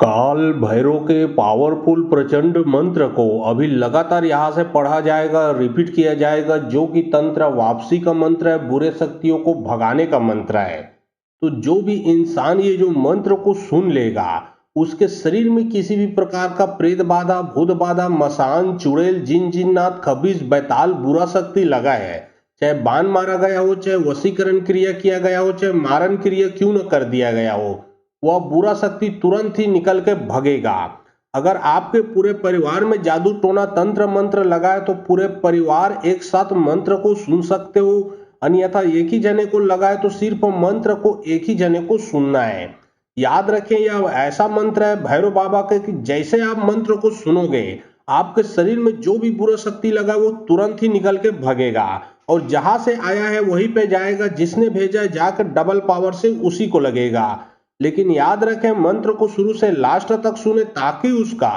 काल भैरव के पावरफुल प्रचंड मंत्र को अभी लगातार यहाँ से पढ़ा जाएगा, रिपीट किया जाएगा, जो कि तंत्र वापसी का मंत्र है, बुरे शक्तियों को भगाने का मंत्र है। तो जो भी इंसान ये जो मंत्र को सुन लेगा, उसके शरीर में किसी भी प्रकार का प्रेत बाधा, भूत बाधा, मसान, चुड़ैल, जिन जिन्नात, खबीज, बैताल, बुरा शक्ति लगा है, चाहे बाण मारा गया हो, चाहे वशीकरण क्रिया किया गया हो, चाहे मारन क्रिया क्यों न कर दिया गया हो, वह बुरा शक्ति तुरंत ही निकल के भगेगा। अगर आपके पूरे परिवार में जादू टोना तंत्र मंत्र लगा है तो पूरे परिवार एक साथ मंत्र को सुन सकते हो। अन्यथा एक ही जने को लगा है तो सिर्फ मंत्र को एक ही जने को सुनना है। याद रखें, यह ऐसा मंत्र है भैरव बाबा के कि जैसे आप मंत्र को सुनोगे, आपके शरीर में जो भी बुरा शक्ति लगा वो तुरंत ही निकल के भगेगा और जहां से आया है वहीं पे जाएगा। जिसने भेजा है जाकर डबल पावर से उसी को लगेगा। लेकिन याद रखें, मंत्र को शुरू से लास्ट तक सुने ताकि उसका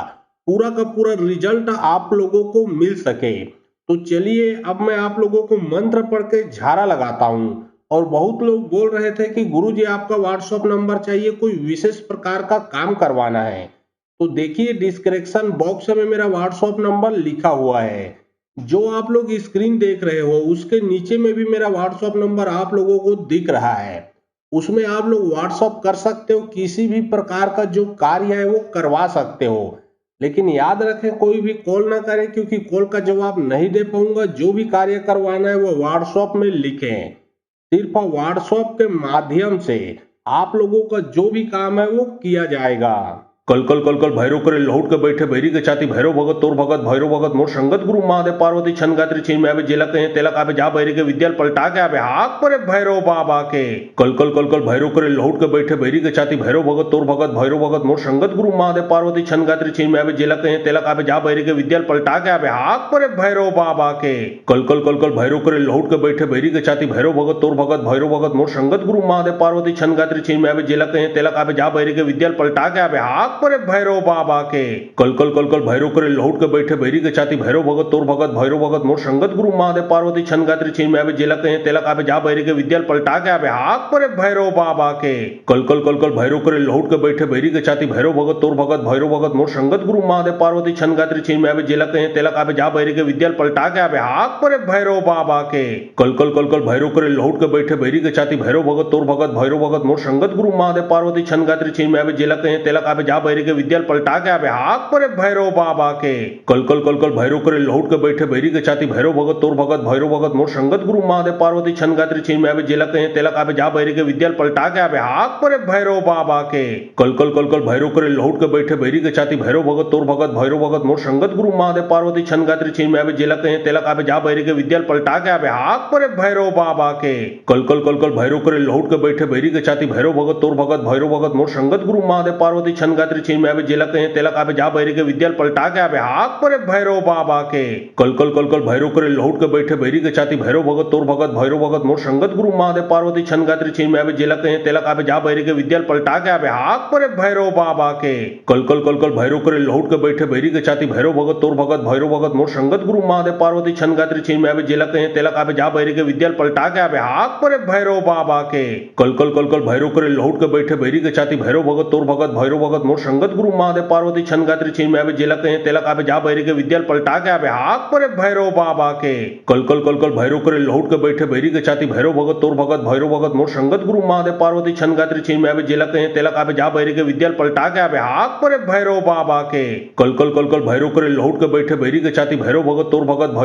पूरा का पूरा रिजल्ट आप लोगों को मिल सके। तो चलिए अब मैं आप लोगों को मंत्र पढ़ के झाड़ा लगाता हूं। और बहुत लोग बोल रहे थे कि गुरुजी आपका व्हाट्सएप नंबर चाहिए, कोई विशेष प्रकार का काम करवाना है। तो देखिए डिस्क्रिप्शन बॉक्स में मेरा व्हाट्सएप नंबर लिखा हुआ है। जो आप लोग स्क्रीन देख रहे हो उसके नीचे में भी मेरा व्हाट्सएप नंबर आप लोगों को दिख रहा है। उसमें आप लोग व्हाट्सअप कर सकते हो, किसी भी प्रकार का जो कार्य है वो करवा सकते हो। लेकिन याद रखें, कोई भी कॉल ना करें क्योंकि कॉल का जवाब नहीं दे पाऊंगा। जो भी कार्य करवाना है वो व्हाट्सएप में लिखें। सिर्फ व्हाट्सएप के माध्यम से आप लोगों का जो भी काम है वो किया जाएगा। कल कल कल कल भैरव करे लौट के बैठे भैरी के छाती भैरव भगत तोर भगत भैरव भगत मोर संगत गुरु महादेव पार्वती छन गात्री छीन में आवे जेला कहे तेलक आवे जा भैरी के विद्याल पलटा के आवे हाक परे भैरव बाबा के। कल कल कल कल भैरव करे लौट के बैठे भैरी के छाती भैरव भगत तोर भगत भैरव भगत मोर संगत गुरु महादेव पार्वती छन गात्री छीन में आवे जेला कहे तेलक आवे जा भैरी के विद्याल पलटा के आवे हाक परे भैरव बाबा के। कल कल कल कल भैरव करे लौट के बैठे भैरी के छाती भैरव भगत तोर भगत भैरव भगत मोर संगत गुरु महादेव पार्वती छन गात्री छीन में आवे जेला कहे तेलक आवे जा भैरी के विद्याल पलटा के आवे हाक परे भैरव बाबा के। कल कल कल कल भैरव करे लौट के बैठे भैरी के छाती भैरव भगत तोर भगत भैरव भगत मोर संगत गुरु महादेव पार्वती छन गात्री छीन में आवे जेला कहे तेलक आवे जा भैरी के विद्याल पलटा के आवे हाक परे भैरव बाबा के। कल कल कल कल भैरव करे लौट के बैठे भैरी के छाती भैरव भगत तोर भगत भैरव भगत मोर संगत गुरु महादेव पार्वती छन गात्री छीन में आवे जेला कहे तेलक आवे जा भैरी के विद्याल पलटा के आवे हाक परे भैरव बाबा के। कल कल कल कल भैरव करे लौट के बैठे भैरी के छाती भैरव भगत तोर भगत भैरव भगत मोर संगत गुरु महादेव पार्वती छन गात्री छीन में आवे जेला कहे तेलक आवे जा भैरी के विद्याल पलटा के आवे हाक परे भैरव बाबा के। कल कल कल कल भैरव करे लौट के बैठे भैरी के छाती भैरव भगत तोर भगत भैरव भगत मोर संगत गुरु महादेव पार्वती छन गात्री छीन में आवे जेला कहे तेलक आवे जा भैरी के विद्याल पलटा के आवे हाक परे भैरव बाबा के। कल कल कल कल भैरव करे लौट के बैठे भैरी के छाती भैरव भगत तोर भगत भैरव भगत मोर संगत गुरु महादेव पार्वती छन गात्री छीन में आवे जेला कहे तेलक आवे जा भैरी के विद्याल पलटा के आवे हाक परे भैरव बाबा के। कल कल कल कल भैरव करे लौट के बैठे भैरी के छाती भैरव भगत तोर भगत भैरव भगत मोर संगत गुरु महादेव पार्वती छन गात्री छीन में आवे जेला कहे तेलक आवे जा भैरी के विद्याल पलटा के आवे हाक परे भैरव बाबा के। कल कल कल कल भैरव करे लौट के बैठे भैरी के छाती भैरव भगत तोर भगत भैरव भगत मोर संगत गुरु महादेव पार्वती छन गात्री छीन में आवे जेला कहे तेलक आवे जा भैरी के विद्याल पलटा के आवे हाक परे भैरव बाबा के। कल कल कल कल भैरव करे लौट के बैठे भैरी के छाती भैरव भगत तोर भगत भैरव भगत मोर संगत गुरु महादेव पार्वती छन गात्री छीन में आवे जेला कहे तेलक आवे जा भैरी के विद्याल पलटा के आवे हाक परे भैरव बाबा के। कल कल कल कल भैरव करे लौट के बैठे भैरी के छाती भैरव भगत तोर भगत भैरव भगत मोर संगत गुरु महादेव पार्वती छन गात्री छीन में आवे जेला कहे तेलक आवे जा भैरी के विद्याल पलटा के आवे हाक परे भैरव बाबा के। कल कल कल कल भैरव करे लौट के बैठे भैरी के छाती भैरव भगत तोर भगत भैरव भगत मोर संगत गुरु महादेव पार्वती छन गात्री छीन में आवे जेला कहे तेलक आवे जा भैरी के विद्याल पलटा के आवे हाक परे भैरव बाबा के। कल कल कल कल भैरव करे लौट के बैठे भैरी के छाती भैरव भगत तोर भगत भैरव भगत मोर संगत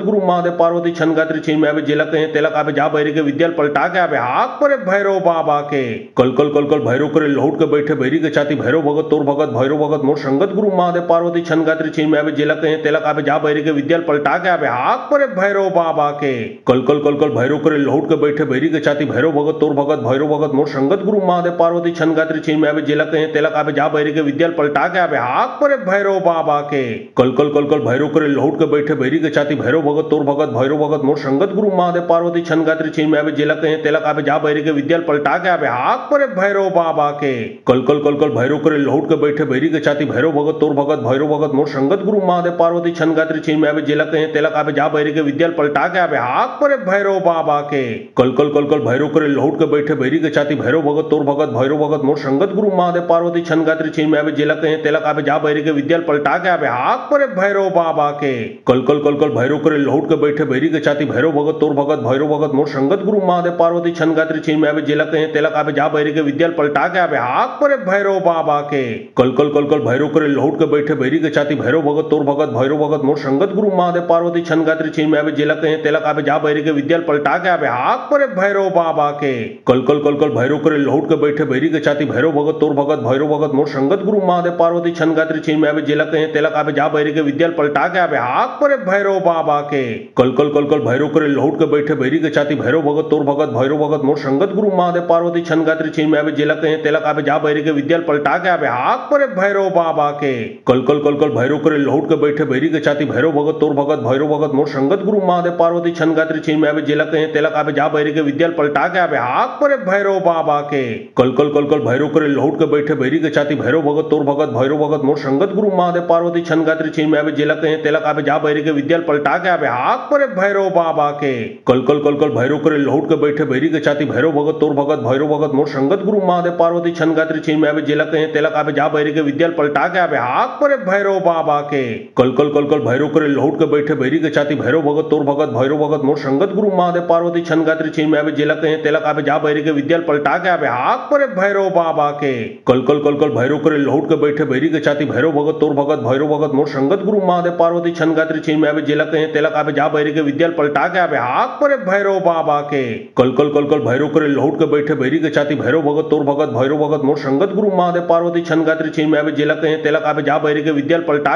गुरु महादेव पार्वती छन गात्री छीन में आवे जेला कहे तेलक आवे जा भैरी के विद्याल पलटा के आवे हाक परे भैरव बाबा के। कल कल कल कल भैरव करे लौट के बैठे भैरी के छाती भैरव भगत तोर भगत भैरव भगत मोर संगत गुरु महादेव पार्वती छन गात्री छीन में आवे जेला कहे तेलक आवे जा भैरी के विद्याल पलटा के आवे हाक परे भैरव बाबा के। कल कल कल कल भैरव करे लौट के बैठे भैरी के छाती भैरव भगत तोर भगत भैरव भगत मोर संगत गुरु महादेव पार्वती छन गात्री छीन में आवे जेला कहे तेलक आवे जा भैरी के विद्याल पलटा के आवे हाक परे भैरव बाबा के। कल कल कल कल भैरव करे लौट के बैठे भैरी के छाती भैरव भगत तोर भगत भैरव भगत मोर संगत गुरु महादेव पार्वती छन गात्री छीन में आवे जेला कहे तेलक आवे जा भैरी के विद्याल पलटा के आवे हाक परे भैरव बाबा के। कल कल कल कल भैरव भैरव करे लौट के बैठे बैरी के छाती भैरव भगत तोर भगत भैरव भगत मोर संगत गुरु महादेव पार्वती छन गात्री छीन में आवे जेला कहे तेलक आवे जा बैरी के विद्याल पलटा के आवे हाक परे भैरव बाबा के कल कल कल कल भैरव करे लौट के बैठे बैरी के छाती भैरव भगत तोर भगत भैरव भगत मोर संगत गुरु महादेव पार्वती छन गात्री छीन में आवे जेला कहे तेलक आवे जा बैरी के विद्याल पलटा के आवे हाक परे भैरव बाबा के कल कल कल कल भैरव करे लौट के बैठे बैरी के छाती भैरव भगत तोर भगत भैरव भगत मोर संगत गुरु महादेव पार्वती छन गात्री छीन में आवे जेला कहे तेलक आवे जा बैरी के विद्याल पलटा के आवे हाक परे भैरव बाबा के कल कल कल कल भैरव करे लौट के बैठे बैरी के छाती भैरव भगत तोर भगत भैरव भगत मोर संगत गुरु महादेव पार्वती छन गात्री छीन में आवे जेला कहे तेलक आवे जा बैरी के विद्याल पलटा के आवे हाक परे भैरव बाबा के कल कल कल कल भैरव करे लौट के बैठे बैरी के छाती भैरव भगत तोर भगत भैरव भगत मोर संगत गुरु महादेव पार्वती छन गात्री छीन में आवे जेला कहे तेलक आवे जा बैरी के विद्याल पलटा के आवे हाक परे भैरव बाबा के कल कल कल कल भैरव करे लौट के बैठे बैरी के छाती भैरव भगत तोर भगत भैरव भगत मोर संगत गुरु महादेव पार्वती छन गात्री छीन में आवे जेला कहे तेलक आवे जा बैरी के विद्याल पलटा के आवे हाक परे भैरव बाबा के कल कल कल कल भैरव करे लौट के बैठे बैरी के छाती भैरव भगत तोर भगत भैरव भगत मोर संगत गुरु महादेव पार्वती छन गात्री छीन में आवे जेला कहे तेलक आवे जा बैरी के विद्याल पलटा के आवे हाक परे भैरव बाबा के कल कल कल कल भैरव करे लौट के बैठे बैरी के छाती भैरव भगत तोर भगत भैरव भगत मोर संगत गुरु महादेव पार्वती छन गात्री छीन में आवे जेला कहे तेलक आवे जा बैरी के विद्याल पलटा के आवे हाक परे भैरव बाबा के कल कल कल कल भैरव करे लौट के बैठे बैरी के छाती भैरव भगत तोर भगत भैरव भगत मोर संगत गुरु महादेव पार्वती छन गात्री छीन में आवे जेला कहे तेलक आवे जा बैरी के विद्याल पलटा के आवे हाक परे भैरव बाबा के कल कल कल कल भैरव करे लौट के बैठे बैरी के छाती भैरव भगत तोर भगत भैरव भगत मोर संगत गुरु महादेव पार्वती छन गात्री छीन में आवे जेला कहे तेलक आवे जा बैरी के विद्याल पलटा के आवे हाक परे भैरव बाबा के कल कल कल कल भैरव करे लौट के बैठे बैरी के छाती भैरव भगत तोर भगत भैरव भगत मोर संगत गुरु महादेव पार्वती छन गात्री छीन में आवे जेला कहे तेलक आवे जा बैरी के विद्याल पलटा के आवे हाक परे भैरव बाबा के कल कल कल कल भैरव करे लौट के बैठे बैरी के छाती भैरव भगत तोर भगत भैरव भगत मोर संगत गुरु महादेव पार्वती छन गात्री छीन में आवे जेला कहे तेलक आवे जा बैरी के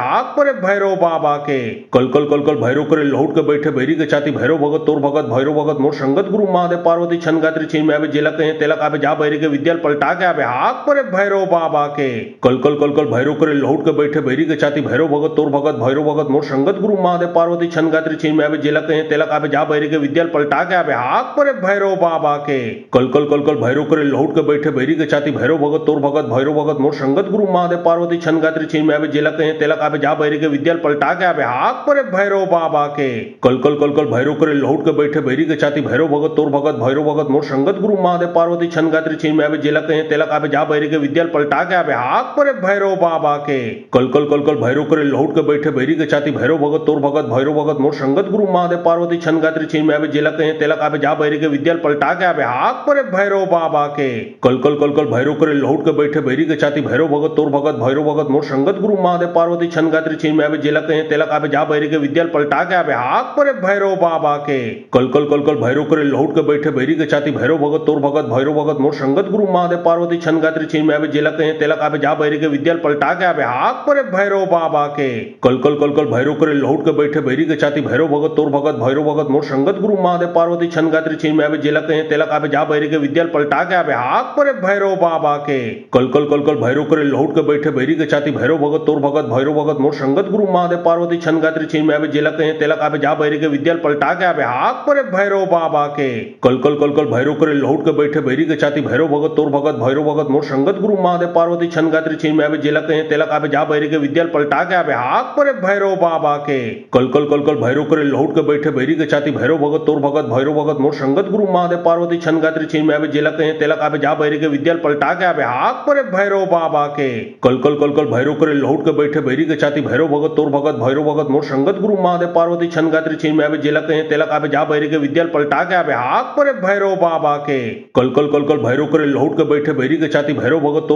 विद्याल पलटा के आवे हाक परे भैरव बाबा के कल कल कल कल भैरव करे लौट के बैठे बैरी के छाती भैरव भगत तोर भगत भैरव भगत मोर संगत गुरु महादेव पार्वती छन गात्री छीन में आवे जेला कहे तेलक आवे जा बैरी के विद्याल पलटा के आवे हाक परे भैरव बाबा के कल कल कल कल भैरव करे लौट के बैठे बैरी के छाती भैरव भगत तोर भगत भैरव भगत मोर संगत गुरु महादेव पार्वती छन गात्री छीन में आवे जेला कहे तेलक आवे जा बैरी के विद्याल पलटा के आवे हाक परे भैरव बाबा के कल कल कल कल भैरव करे लौट के बैठे बैरी के छाती भैरव भगत तोर भगत भैरव भगत मोर संगत गुरु महादेव पार्वती छन गात्री छीन में आवे जेला कहे तेलक आवे जा बैरी के विद्याल पलटा के आवे हाक परे भैरव बाबा के कल कल कल कल भैरव करे लौट के बैठे बैरी के छाती भैरव भगत तोर भगत भैरव भगत मोर संगत गुरु महादेव पार्वती छन गात्री छीन में आवे जेला कहे तेलक आवे जा बैरी के विद्याल पलटा के आवे हाक परे भैरव बाबा के कल कल कल कल भैरव करे लौट के बैठे बैरी के छाती भैरव भगत तोर भगत भैरव भगत मोर संगत गुरु महादेव पार्वती छन गात्री छीन में आवे जेला कहे तेलक आवे जा बैरी के विद्याल पलटा के आवे हाक परे भैरव बाबा के कल कल कल कल भैरव करे लौट के बैठे बैरी के छाती भैरव भगत तोर भगत भैरव भगत मोर संगत गुरु महादेव पार्वती छन गात्री छीन में आवे जेला कहे तेलक आवे जा बैरी के विद्याल पलटा के आवे हाक परे भैरव बाबा के कल कल कल कल भैरव करे लौट के बैठे बैरी के छाती भैरव भगत तोर भगत भैरव भगत मोर संगत गुरु महादेव पार्वती छन गात्री छीन में आवे जेला कहे तेलक आवे जा बैरी के विद्याल पलटा के आवे हाक परे भैरव बाबा के कल कल कल कल भैरव करे लौट के बैठे बैरी के छाती भैरव भगत तोर भगत भैरव भगत मोर संगत गुरु महादेव पार्वती छन गात्री छीन में आवे जेला कहे तेलक आवे जा बैरी के विद्याल पलटा के आवे हाक परे भैरव बाबा के कल कल कल कल भैरव करे लौट के बैठे बैरी के छाती भैरव भगत तोर भगत भैरव भगत मोर संगत गुरु महादेव पार्वती छन गात्री छीन में आवे जेला कहे तेलक आवे जा बैरी के विद्याल पलटा के आवे हाक परे भैरव बाबा के कल कल कल कल भैरव करे लौट के बैठे बैरी के छाती भैरव भगत तोर भगत भैरव भगत मोर संगत गुरु महादेव पार्वती छन गात्री छीन में आवे जेला कहे तेलक आवे जा बैरी के विद्याल पलटा के आवे हाक परे भैरव बाबा के कल कल कल कल भैरव करे लौट के बैठे बैरी के छाती भैरव भगत तोर भगत भैरव भगत मोर संगत गुरु महादेव पार्वती छन गात्री छीन में आवे जेला कहे तेलक आवे जा बैरी के विद्याल पलटा के आवे हाक परे भैरव बाबा के कल कल कल कल भैरव करे लौट के बैठे बैरी के छाती भैरव भगत तोर भगत भैरव भगत मोर संगत गुरु महादेव पार्वती छन गात्री छीन में आवे जेला कहे तेलक आवे जा बैरी के विद्याल पलटा के आवे हाक परे भैरव बाबा के कल कल कल कल भैरव करे लौट के बैठे बैरी के छाती भैरव भगत तोर भगत भैरव भगत मोर संगत गुरु महादेव पार्वती छन गात्री छीन में आवे जेला कहे तेलक आवे जा बैरी के विद्याल पलटा के आवे हाक परे भैरव बाबा के कल कल कल कल भैरव करे लौट के बैठे बैरी के छाती भैरव भगत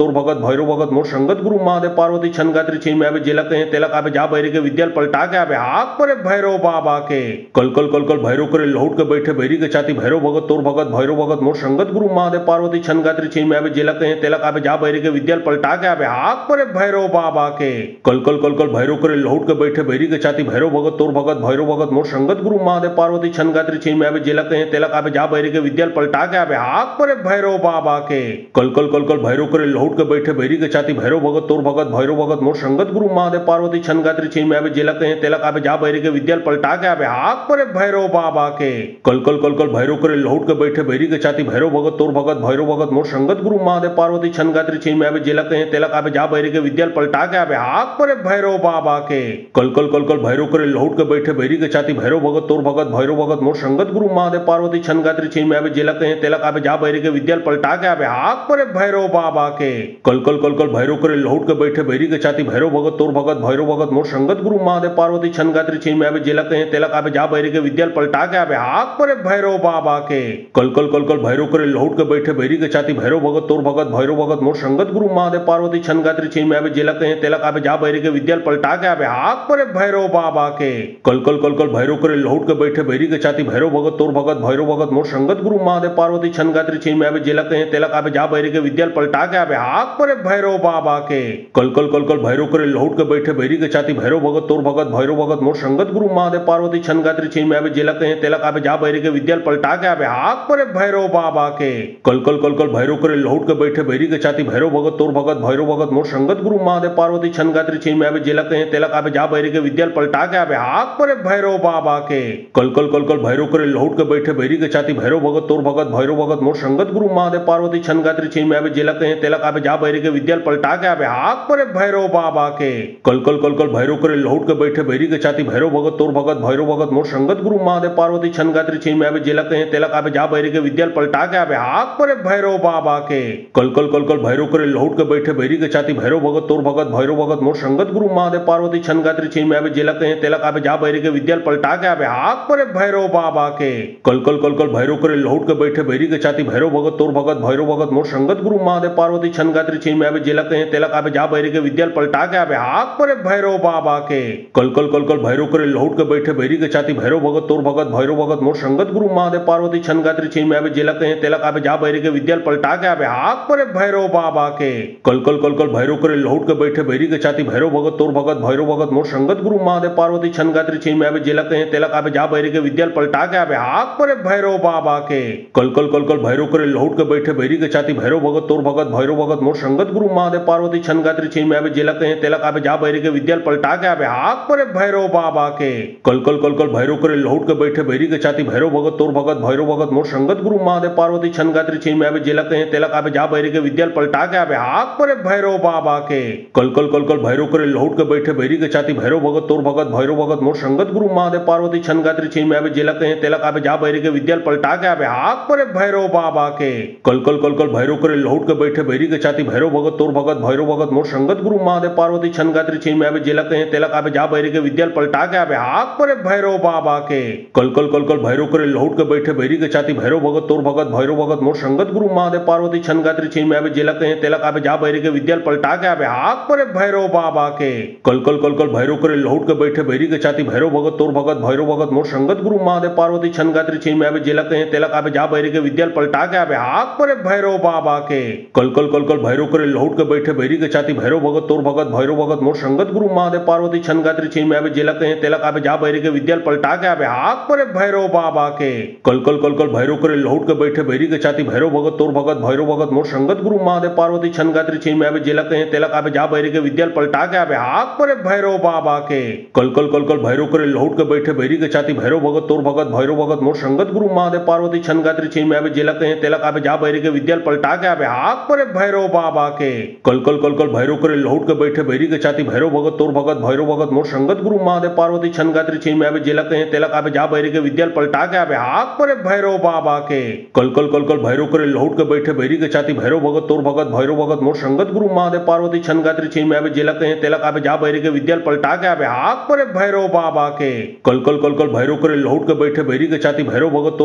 तोर भगत भैरव भगत मोर संगत गुरु महादेव पार्वती छन गात्री छीन में आवे जेला कहे तेलक आवे जा बैरी के विद्याल पलटा के आवे हाक परे भैरव बाबा के कल कल कल कल भैरव करे लौट के बैठे बैरी के छाती भैरव भगत तोर भगत भैरव भगत मोर संगत गुरु महादेव पार्वती छन गात्री छीन में आवे जेला कहे तेलक आवे जा बैरी के विद्याल पलटा के आवे हाक परे भैरव बाबा के कल कल कल कल भैरव करे लौट के बैठे बैरी के छाती भैरव भगत तोर भगत भैरव भगत मोर संगत गुरु महादेव पार्वती छन गात्री छीन में आवे जेला कहे तेलक आवे जा बैरी के विद्याल पलटा के आवे हाक परे भैरव बाबा के कल कल कल कल भैरव करे लौट के बैठे बैरी के छाती भैरव भगत तोर भगत भैरव भगत मोर संगत गुरु महादेव पार्वती छन गात्री छीन में आवे जेला कहे तेलक आवे जा बैरी के विद्याल पलटा के आवे हाक परे भैरव बाबा के कल कल कल कल भैरव करे लौट के बैठे बैरी के छाती भैरव भगत तोर भगत भैरव भगत मोर संगत गुरु महादेव पार्वती छन गात्री छीन में आवे जेला कहे तेलक आवे जा बैरी के विद्याल पलटा के आवे हाक परे भैरव बाबा के कल कल कल कल भैरव करे लौट के बैठे बैरी के छाती भैरव भगत तोर भगत भैरव भगत मोर संगत गुरु महादेव पार्वती छन गात्री छीन में आवे जेला कहे तेलक आवे जा बैरी के विद्याल पलटा के आवे हाक परे भैरव बाबा के कल कल कल कल भैरव करे लौट के बैठे बैरी के छाती भैरव भगत तोर भगत भैरव भगत मोर संगत गुरु महादेव पार्वती छन गात्री छीन में आवे जेला कहे तेलक आवे जा बैरी के विद्याल पलटा के आवे हाक परे भैरव बाबा के कल कल कल कल भैरव करे लौट के बैठे बैरी के छाती भैरव भगत तोर भगत भैरव भगत मोर संगत गुरु महादेव पार्वती छन गात्री छीन में आवे जेला कहे तेलक आवे जा बैरी के विद्याल पलटा के आवे हाक परे भैरव बाबा के कल कल कल कल भैरव करे लौट के बैठे बैरी के छाती भैरव भगत तोर भगत भैरव भगत मोर संगत गुरु महादेव पार्वती छन गात्री छीन में आवे जेला कहे तेलक आवे जा बैरी के विद्याल पलटा के आवे हाक परे भैरव बाबा के कल कल कल कल भैरव करे लौट के बैठे बैरी के छाती भैरव भगत तोर भगत भैरव भगत मोर संगत गुरु महादेव पार्वती छन गात्री छीन में आवे जेला कहे तेलक आवे जा बैरी के विद्याल पलटा के आवे हाक परे भैरव बाबा के कल कल कल कल भैरव करे लौट के बैठे बैरी के छाती भैरव भगत तोर भगत भैरव भगत मोर संगत गुरु महादेव पार्वती छन गात्री छीन में आवे जेला कहे तेलक आवे जा बैरी के विद्याल पलटा के आवे हाक परे भैरव बाबा के कल कल कल कल भैरव करे लौट के बैठे बैरी के छाती भैरव भगत तोर भगत भैरव भगत मोर संगत गुरु महादेव पार्वती छन गात्री छीन में आवे जेला कहे तेलक आवे जा बैरी के विद्याल पलटा के आवे हाक परे भैरव बाबा के कल कल कल कल भैरव करे लौट के बैठे बैरी के छाती भैरव भगत तोर भगत भैरव भगत मोर संगत गुरु महादेव पार्वती छन गात्री छीन में आवे जेला कहे तेलक आवे जा बैरी के विद्याल पलटा के आवे हाक परे भैरव बाबा के कल कल कल कल भैरव करे लौट के बैठे बैरी के छाती भैरव भगत तोर भगत भैरव भगत मोर संगत गुरु महादेव पार्वती छन गात्री छीन में आवे जेला कहे तेलक आवे जा बैरी के विद्याल पलटा के आवे हाक परे भैरव बाबा के कल कल कल कल भैरव करे लौट के बैठे बैरी के छाती भैरव भगत तोर भगत भैरव भगत मोर संगत गुरु महादेव पार्वती छन गात्री छीन में आवे जेला कहे तेलक आवे जा बैरी के विद्याल पलटा के आवे हाक परे भैरव बाबा के कल कल कल कल भैरव करे लौट के बैठे बैरी के छाती भैरव भगत तोर भगत भैरव भगत मोर संगत गुरु महादेव पार्वती छन गात्री छीन में आवे जेला कहे तेलक आवे जा बैरी के विद्याल पलटा के आवे हाक परे भैरव बाबा के कल कल कल कल भैरव करे लौट के बैठे बैरी के छाती भैरव भगत तोर भगत भैरव भगत मोर संगत गुरु महादेव पार्वती छन गात्री छीन में आवे जेला कहे तेलक आवे जा बैरी के विद्याल पलटा के आवे हाक परे भैरव बाबा के कल कल कल कल भैरव करे लौट के बैठे बैरी के छाती भैरव भगत तोर भगत भैरव भगत मोर संगत गुरु महादेव पार्वती छन गात्री छीन में आवे जेला कहे तेलक आवे जा बैरी के विद्याल पलटा के आवे हाक परे भैरव बाबा के कल कल कल कल भैरव करे लौट के बैठे बैरी के छाती भैरव भगत तोर भगत भैरव भगत मोर संगत गुरु महादेव पार्वती छन गात्री छीन में आवे जेला कहे तेलक आवे जा बैरी के विद्याल पलटा के आवे हाक परे भैरव बाबा के कल कल कल कल भैरव करे लौट के बैठे बैरी के छाती भैरव भगत तोर भगत भैरव भगत मोर संगत गुरु महादेव पार्वती छन गात्री छीन में आवे जेला कहे तेलक आवे जा बैरी के विद्याल पलटा के आवे हाक परे भैरव बाबा के कल कल कल कल भैरव करे लौट के बैठे बैरी के छाती भैरव भगत तोर भगत भैरव भगत मोर संगत गुरु महादेव पार्वती छन गात्री छीन में आवे जेला कहे तेलक आवे जा बैरी के विद्याल पलटा के आवे हाक परे भैरव बाबा के कल कल कल कल भैरव करे लौट के बैठे बैरी के छाती भैरव भगत तोर भगत भैरव भगत मोर संगत गुरु महादेव पार्वती छन गात्री छीन में आवे जेला कहे तेलक आवे जा बैरी के विद्याल पलटा के आवे हाक परे भैरव बाबा के कल कल कल कल भैरव करे लौट के बैठे बैरी के छाती भैरव भगत तोर भगत भैरव भगत मोर संगत गुरु महादेव पार्वती छन गात्री छीन में आवे जेला कहे तेलक आवे जा बैरी के विद्याल पलटा के आवे हाक परे भैरव बाबा के कल कल कल कल भैरव करे लौट के बैठे बैरी के छाती भैरव भगत तोर भगत भैरव भगत मोर संगत गुरु महादेव पार्वती छन गात्री छीन में आवे जेला कहे तेलक आवे जा बैरी के विद्याल पलटा के आवे हाक परे भैरव बाबा के कल कल कल कल भैरव करे लौट के बैठे बैरी के छाती भैरव भगत तोर भगत भैरव भगत मोर संगत गुरु महादेव पार्वती छन गात्री छीन में आवे जेला कहे तेलक आवे जा बैरी के विद्याल पलटा के आवे हाक परे भैरव बाबा के कल कल कल कल भैरव करे लौट के बैठे बैरी के छाती भैरव भगत तोर भगत भैरव भगत मोर संगत गुरु महादेव पार्वती छन गात्री छीन में आवे जेला कहे तेलक आवे जा बैरी के विद्याल पलटा के आवे हाक परे भैरव बाबा के कल कल कल कल भैरव करे लौट के बैठे बैरी के छाती भैरव भगत तोर भगत भैरव भगत मोर संगत गुरु महादेव पार्वती छन गात्री छीन में आवे जेला कहे तेलक आवे जा बैरी के विद्याल पलटा के आवे हाक परे भैरव बाबा के कल कल कल कल भैरव करे लौट के बैठे बैरी के छाती भैरव भगत तोर भगत भैरव भगत मोर संगत गुरु महादेव पार्वती छन गात्री छीन में आवे जेला कहे तेलक आवे जा बैरी के विद्याल पलटा के आवे हाक परे भैरव बाबा के कल कल कल कल भैरव करे लौट के बैठे बैरी के छाती भैरव भगत तोर भगत भैरव भगत मोर संगत गुरु महादेव पार्वती छन गात्री छीन में आवे जेला कहे तेलक आवे जा बैरी के विद्याल पलटा के आवे हाक परे भैरव बाबा के कल कल कल कल भैरव करे लौट के बैठे बैरी के छाती भैरव भगत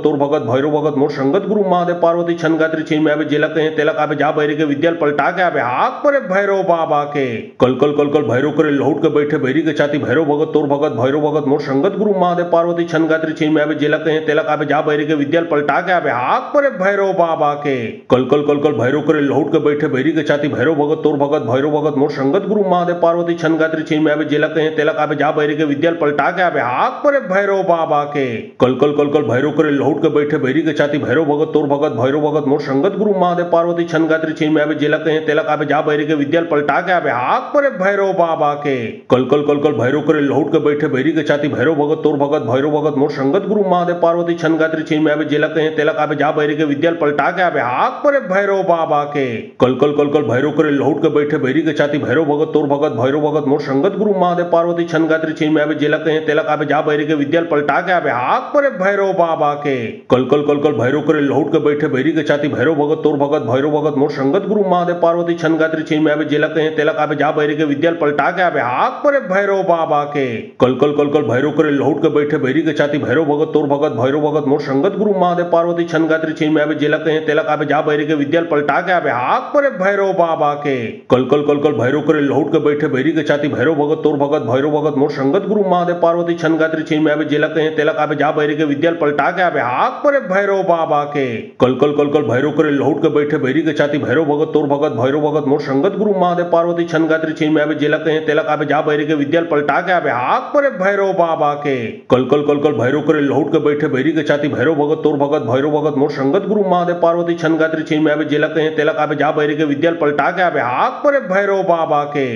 तोर भगत भैरव भगत मोर संगत गुरु महादेव पार्वती छन गात्री छीन में आवे जेला कहे तेलक आवे जा बैरी के विद्याल पलटा के आवे हाक परे भैरव बाबा के कल कल कल कल भैरव करे लौट के बैठे बैरी के छाती भैरव भगत तोर भगत भैरव भगत मोर संगत गुरु महादेव पार्वती छन गात्री छीन में आवे जेला कहे तेलक आवे जा बैरी के विद्याल पलटा के आवे हाक परे भैरव बाबा के कल कल कल कल भैरव करे लौट के बैठे बैरी के छाती भैरव भगत तोर भगत भैरव भगत मोर संगत गुरु महादेव पार्वती छन गात्री छीन में आवे जेला कहे तेलक आवे जा बैरी के विद्याल पलटा के आवे हाक परे भैरव बाबा के कल कल कल कल भैरव करे लौट के बैठे बैरी के छाती भैरव भगत तोर भगत भैरव भगत मोर संगत गुरु महादेव पार्वती छन गात्री छीन में आवे जिला कहे तेलक आवे जा बैरी के विद्याल पलटा के आवे हाक परे भैरव बाबा के कल कल कल कल भैरव करे लौट के बैठे बैरी के छाती भैरव भगत तोर भगत भैरव भगत मोर संगत गुरु महादेव पार्वती छन गात्री छीन में आवे जिला कहे तेलक आवे जा बैरी के विद्याल पलटा के आवे हाक परे भैरव बाबा के कल कल कल कल भैरव करे लौट के बैठे बैरी के छाती भैरव भगत तोर भगत भैरव भगत मोर संगत गुरु महादेव पार्वती छन गात्री छीन में आवे जिला कहे तेलक आवे जा बैरी के विद्याल पलटा के आवे हाक परे भैरव बाबा के कल कल कल कल भैरव करे लौट के बैठे बैरी के छाती भैरव भगत तोर भगत भैरव भगत मोर संगत गुरु महादेव पार्वती छन गात्री छीन में आवे जिला कहे तेलक आवे जा बैरी के विद्याल पलटा के आवे हाक परे भैरव बाबा के कल कल कल कल भैरव करे लौट के बैठे बैरी के छाती भैरव भगत तोर भगत भैरव भगत मोर संगत गुरु महादेव पार्वती छन गात्री छीन में आवे जिला कहे तेलक आवे जा बैरी के विद्याल पलटा के आवे हाक परे भैरव बाबा के कल कल कल कल भैरव करे लौट के बैठे बैरी के छाती भैरव भगत तोर भगत भैरव भगत मोर संगत गुरु महादेव पार्वती छन गात्री छीन में आवे जिला कहे तेलक आवे जा बैरी के विद्याल पलटा के आवे हाक परे भैरव बाबा के कल कल कल कल भैरव करे लौट के बैठे बैरी के छाती भैरव भगत तोर भगत भैरव भगत मोर संगत गुरु महादेव पार्वती छन गात्री छीन में आवे जिला कहे तेलक आवे जा बैरी के विद्याल पलटा के आवे हाक परे भैरव बाबा के कल कल कल कल भैरव करे लौट के बैठे बैरी के छाती भैरव भगत तोर भगत भैरव भगत मोर संगत गुरु महादेव पार्वती छन गात्री छीन में आवे जिला कहे तेलक आवे जा बैरी के विद्याल पलटा के आवे हाक परे भैरव बाबा के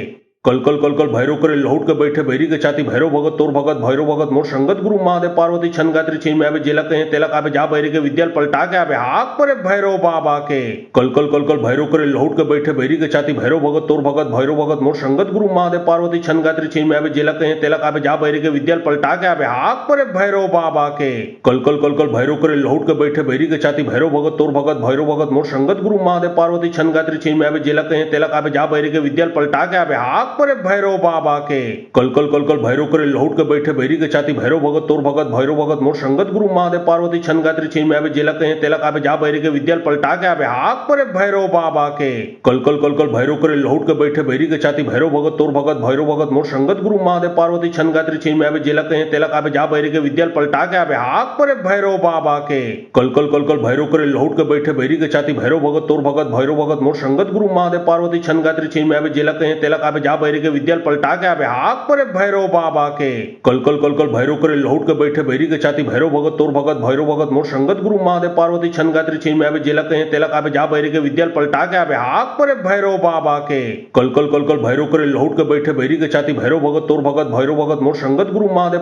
कल कल कल कल भैरव करे लौट के बैठे बैरी के छाती भैरव भगत तोर भगत भैरव भगत मोर संगत गुरु महादेव पार्वती छन गात्री छीन में आवे जिला कहे तेलक आवे जा बैरी के विद्याल पलटा के आवे हाक परे भैरव बाबा के कल कल कल कल भैरव करे लौट के बैठे बैरी के छाती भैरव भगत तोर भगत भैरव भगत मोर संगत गुरु महादेव पार्वती छन गात्री छीन में आवे जिला कहे तेलक आवे जा बैरी के विद्याल पलटा के आवे हाक परे भैरव बाबा के कल कल कल कल भैरव करे लौट के बैठे बैरी के छाती भैरव भगत तोर भगत भैरव भगत मोर संगत गुरु महादेव पार्वती छन गात्री छीन में आवे जिला कहे तेलक आवे जा बैरी के विद्याल पलटा के आवे हाक परे भैरव बाबा के कल कल कल कल भैरव करे लौट के बैठे बैरी के छाती भैरव भगत तोर भगत भैरव भगत मोर संगत गुरु महादेव पार्वती छन गात्री छीन में आवे जिला कहे तेलक आवे जा बैरी के विद्याल पलटा के आवे हाक परे भैरव बाबा के कल कल कल कल भैरव करे लौट के बैठे बैरी के छाती भैरव भगत तोर भगत भैरव भगत मोर संगत गुरु महादेव पार्वती छन गात्री छीन में आवे जिला कहे तेलक आवे जा बैरी के विद्याल पलटा के आवे हाक परे भैरव बाबा के कल कल कल कल भैरव करे लौट के बैठे बैरी के छाती भैरव भगत तोर भगत भैरव भगत मोर संगत गुरु महादेव पार्वती छन गात्री छीन में आवे जिला कहे तेलक आवे जा बैरी के विद्याल पलटा के आवे हाक परे भैरव बाबा के कल कल कल कल भैरव करे लौट के बैठे बैरी के छाती भैरव भगत तोर भगत भैरव भगत मोर संगत गुरु महादेव पार्वती छन गात्री छीन में आवे जिला कहे तेलक आवे जा बैरी के विद्याल पलटा के आवे हाक परे भैरव बाबा के कल कल कल कल भैरव करे लौट के बैठे बैरी के छाती भैरव भगत तोर भगत भैरव भगत मोर संगत गुरु महादेव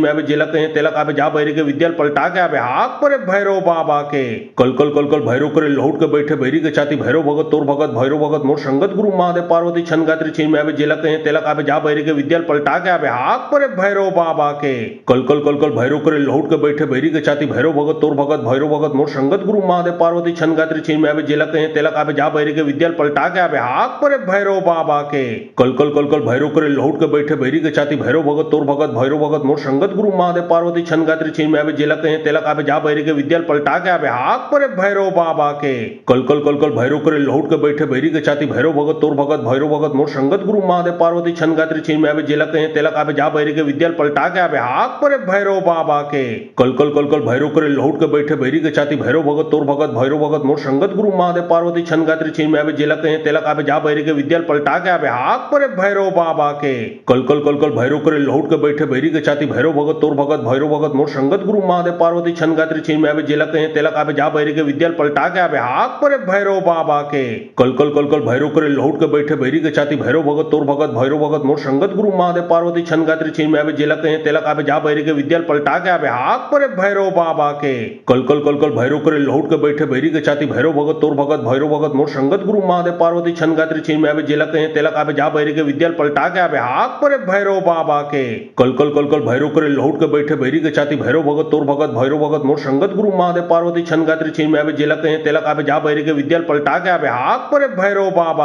पार्वती छन गात्री छीन में आवे जिला कहे तेलक आवे जा बैरी के विद्याल पलटा के आवे हाक परे भैरव बाबा के कल कल कल कल भैरव करे लौट के बैठे बैरी के छाती भैरव भगत तोर भगत भैरव भगत मोर संगत गुरु महादेव पार्वती छन गात्री छीन में आवे जिला कहे तेलक आवे जा बैरी के विद्याल पलटा के आवे हाक परे भैरव बाबा के कल कल कल कल भैरव करे लौट के बैठे बैरी के छाती भैरव भगत तोर भगत भैरव भगत मोर संगत गुरु महादेव पार्वती छन गात्री छीन में आवे जिला कहे तेलक आवे जा बैरी के विद्याल पलटा के आवे हाक परे भैरव बाबा के कल कल कल कल भैरव करे लौट के बैठे बैरी के छाती भैरव भगत तोर भगत भैरव भगत मोर संगत गुरु महादेव पार्वती छन गात्री छीन में आवे जिला कहे तेलक आवे जा बैरी के विद्याल पलटा के आवे हाक परे भैरव बाबा के कल कल कल कल भैरव करे लौट के बैठे बैरी के छाती भैरव भगत तोर भगत भैरव भगत मोर संगत गुरु महादेव पार्वती छन गात्री छीन में आवे जिला कहे तेलक आवे जा बैरी के विद्याल पलटा के आवे हाक परे भैरव बाबा के कल कल कल कल भैरव करे लौट के बैठे बैरी के छाती भैरव भगत तोर भगत भैरव भगत मोर संगत गुरु महादेव पार्वती छन गात्री छीन में आवे जिला कहे तेलक आवे जा बैरी के विद्याल पलटा के आवे हाक परे भैरव बाबा के कल कल कल कल भैरव करे लौट के बैठे बैरी के छाती भैरव भगत तोर भगत भैरव भगत मोर संगत गुरु महादेव पार्वती छन गात्री छीन में आवे जिला कहे तेलक आवे जा बैरी के विद्याल पलटा के आवे हाक परे भैरव बाबा के कल कल कल कल भैरव करे लौट के बैठे बैरी के छाती भैरव भगत तोर भगत भैरव भगत मोर संगत गुरु महादेव पार्वती छन गात्री छीन में आवे जिला कहे तेलक आवे जा बैरी के विद्याल पलटा के आवे हाक परे भैरव बाबा के कल कल कल कल भैरव करे लौट के बैठे बैरी के छाती भैरव भगत तोर भगत भैरव भगत मोर संगत गुरु महादेव पार्वती छन गात्री छीन में आवे जिला कहे तेलक आवे जा बैरी के विद्याल पलटा के आवे हाक परे भैरव बाबा के कल कल कल कल भैरव करे लौट के बैठे बैरी के छाती भैरव भगत तोर भगत भैरव भगत मोर संगत गुरु महादेव पार्वती छन गात्री छीन में आवे जिला कहे तेलक आवे जा बैरी के विद्याल पलटा के आवे हाक परे भैरव बाबा के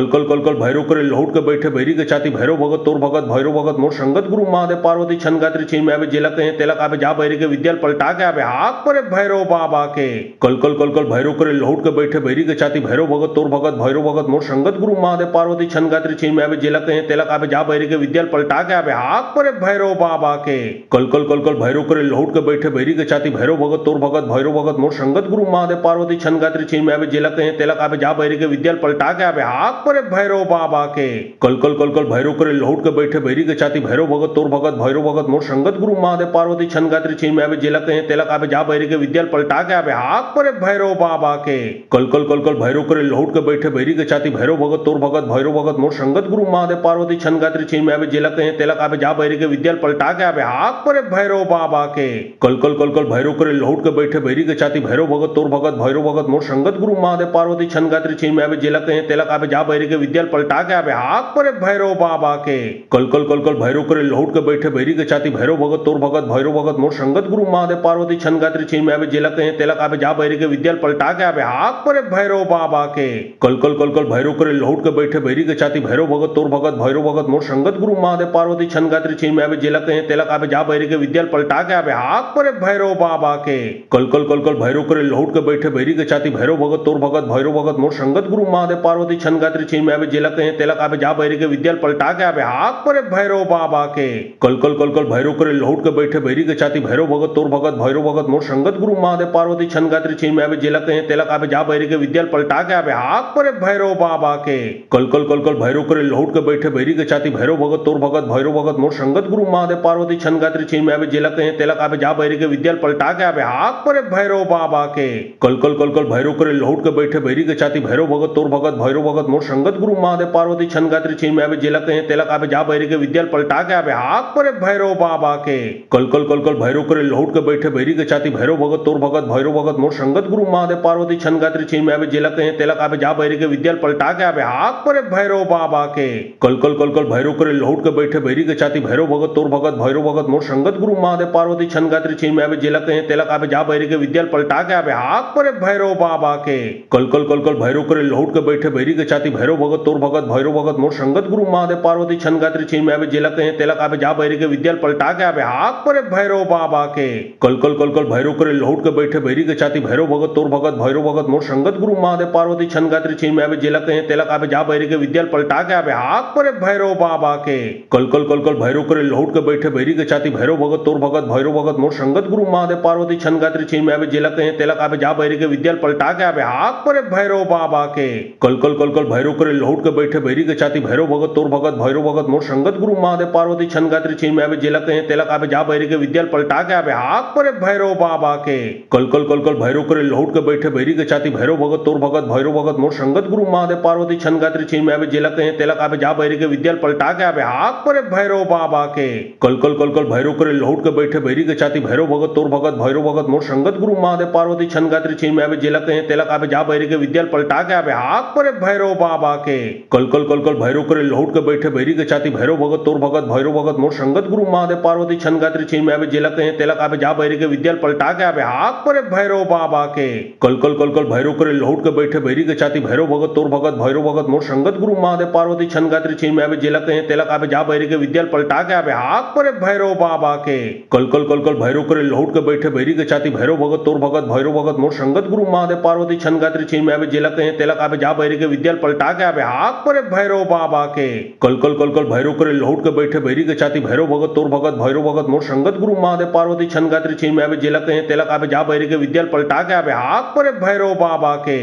कल कल कल कल भैरव करे लौट के बैठे बैरी के छाती भैरव भगत तोर भगत भैरव भगत मोर संगत गुरु महादेव पार्वती छन गात्री छीन में आवे जिला कहे तेलक आवे जा बैरी के विद्याल पलटा के आवे हाक परे भैरव बाबा के कल कल कल कल भैरव करे लौट के बैठे बैरी के छाती भैरव भगत तोर भगत भैरव भगत मोर संगत गुरु महादेव पार्वती छन गात्री छीन में आवे जिला कहे तेलक आवे जा बैरी के विद्याल पलटा के आवे हाक परे भैरव बाबा के कल कल कल कल भैरव करे लौट के बैठे बैरी के छाती भैरव भगत तोर भगत भैरव भगत मोर संगत गुरु महादेव पार्वती छन गात्री छीन में आवे जिला कहे तेलक आवे जा बैरी के विद्याल पलटा के आवे हाक परे भैरव बाबा बाबा के। कल कल कल कल भैरव करे लौट के बैठे बैरी के छाती भैरव भगत तोर भगत भैरव भगत मोर संगत गुरु महादेव पार्वती छन गात्री छीन में आवे जेला कहे तेलक आवे जा बैरी के विद्याल पलटा के आवे हाक परे भैरव बाबा के। कल कल कल कल भैरव करे लौट के बैठे बैरी के छाती भैरव भगत तोर भगत भैरव भगत मोर संगत गुरु महादेव पार्वती छन गात्री छीन में आवे जेला कहे तेलक आवे जा बैरी के विद्याल पलटा के आवे हाक परे भैरव बाबा के। कल कल कल कल भैरव करे लौट के बैठे बैरी के छाती भैरव भगत तोर भगत भैरव भगत मोर संगत गुरु महादेव पार्वती छन गात्री छीन में आवे जेला कहे तेलक आवे जा बैरी के विद्याल पलटा के आवे हाक परे भैरव बाबा के। कल कल कल कल भैरव करे लौट के बैठे बैरी के छाती भैरव भगत तोर भगत भैरव भगत मोर संगत गुरु महादेव पार्वती छन गात्री छीन में आवे जेला कहे तेलक आवे जा बैरी के विद्याल पलटा के आवे हाक परे भैरव बाबा के। कल कल कल कल भैरव करे लौट के बैठे बैरी के छाती भैरव भगत तोर भगत भैरव भगत मोर संगत गुरु महादेव पार्वती छन गात्री छीन में आवे जेला कहे तेलक आवे जा बैरी के विद्याल पलटा के आवे हाक परे भैरव बाबा के। कल कल कल कल भैरव करे लौट के बैठे बैरी के छाती भैरव भगत तोर भगत भैरव भगत मोर संगत गुरु महादेव पार्वती छन गात्री छीन में आवे जेला कहे तेलक आवे जा बैरी के विद्याल पलटा के आवे हाक परे भैरव बाबा के। कल कल कल कल भैरव करे लौट के बैठे बैरी के छाती भैरव भगत तोर भगत भैरव भगत मोर संगत गुरु महादेव पार्वती छन गात्री छीन में आवे जेला कहे तेलक आवे जा बैरी के विद्याल पलटा के आवे हाक परे भैरव बाबा के। कल कल कल कल भैरव करे लौट के बैठे बैरी के छाती भैरव भगत तोर भगत भैरव भगत मोर संगत गुरु महादेव पार्वती छन गात्री छीन में आवे जेला कहे तेलक आवे जा बैरी के विद्याल पलटा के आवे हाक परे भैरव बाबा के। कल कल कल कल भैरव करे लौट के बैठे बैरी के छाती भैरव भगत तोर भगत भैरव भगत मोर संगत गुरु महादेव पार्वती छन गात्री छीन में आवे जेला कहे तेलक आवे जा बैरी के विद्याल पलटा के आवे हाक परे भैरव बाबा के। कल कल कल कल भैरव करे लौट के बैठे बैरी के छाती भैरव भगत तोर भगत भैरव भगत मोर संगत गुरु महादेव पार्वती छन गात्री छीन में आवे जेला कहे तेलक आवे जा बैरी के विद्याल पलटा के आवे हाक परे भैरव बाबा के। कल कल कल कल भैरव करे लौट के बैठे बैरी के छाती भैरव भगत तोर भगत भैरव भगत मोर संगत गुरु महादेव पार्वती छन गात्री छीन में आवे जेला कहे तेलक आवे जा बैरी के विद्याल पलटा के आवे हाक परे भैरव बाबा के। कल कल कल कल भैरव करे लौट के बैठे बैरी के छाती भैरव भगत तोर भगत भैरव भगत मोर संगत गुरु महादेव पार्वती छन गात्री छीन में आवे जेला कहे तेलक आवे जा बैरी के विद्याल पलटा के आवे हाक परे भैरव बाबा के। कल कल कल कल भैरव करे लौट के बैठे बैरी के छाती भैरव भगत तोर भगत भैरव भगत मोर संगत गुरु महादेव पार्वती छन गात्री छीन में आवे जेला कहे तेलक आवे जा बैरी के विद्याल पलटा के आवे हाक परे भैरव बाबा के। कल कल कल कल भैरव करे लौट के बैठे बैरी के छाती भैरव भगत तोर भगत भैरव भगत मोर संगत गुरु महादेव पार्वती छन गात्री छीन में आवे जेला कहे तेलक आवे जा बैरी के विद्याल पलटा के आवे हाक परे भैरव बाबा के। कल कल कल कल भैरव करे लौट के बैठे बैरी के छाती भैरव भगत तोर भगत भैरव भगत मोर संगत गुरु महादेव पार्वती छन गात्री छीन में आवे जेला कहे तेलक आवे जा बैरी के विद्याल पलटा के आवे हाक परे भैरव बाबा के। कल कल कल कल भैरव करे लौट के बैठे बैरी के छाती भैरव भगत तोर भगत भैरव भगत मोर संगत गुरु महादेव पार्वती छन गात्री छीन में आवे जेला कहे तेलक आवे जा बैरी के विद्याल पलटा के आवे हाक परे भैरव बाबा के। कल कल कल कल भैरव करे लौट के बैठे बैरी के छाती भैरव भगत तोर भगत भैरव भगत मोर संगत गुरु महादेव पार्वती छन गात्री छीन में आवे जेला कहे तेलक आवे जा बैरी के विद्याल पलटा के आवे हाक परे भैरव बाबा के। कल कल कल कल भैरव करे लौट के बैठे बैरी के छाती भैरव भगत तोर भगत भैरव भगत मोर संगत गुरु महादेव पार्वती छन गात्री छीन में आवे जेला कहे तेलक आवे जा बैरी के विद्याल पलटा के आवे हाक परे भैरव बाबा के। कल कल कल कल भैरव करे लौट के बैठे बैरी के छाती भैरव भगत तोर भगत भैरव भगत मोर संगत गुरु महादेव पार्वती छन गात्री छीन में आवे जेला कहे तेलक आवे जा बैरी के विद्याल पलटा के आवे हाक परे भैरव बाबा के। कल कल कल कल भैरव करे लौट के बैठे बैरी के छाती भैरव भगत तोर भगत भैरव भगत मोर संगत गुरु महादेव पार्वती छन गात्री छीन में आवे जेला कहे तेलक आवे जा बैरी के विद्याल पलटा के आवे हाक परे भैरव बाबा के। कल कल कल कल भैरव करे लौट के बैठे बैरी के छाती भैरव भगत तोर भगत भैरव भगत मोर संगत गुरु महादेव पार्वती छन गात्री छीन में आवे जेला कहे तेलक आवे जा बैरी के विद्याल पलटा के आवे हाक परे भैरव बाबा के।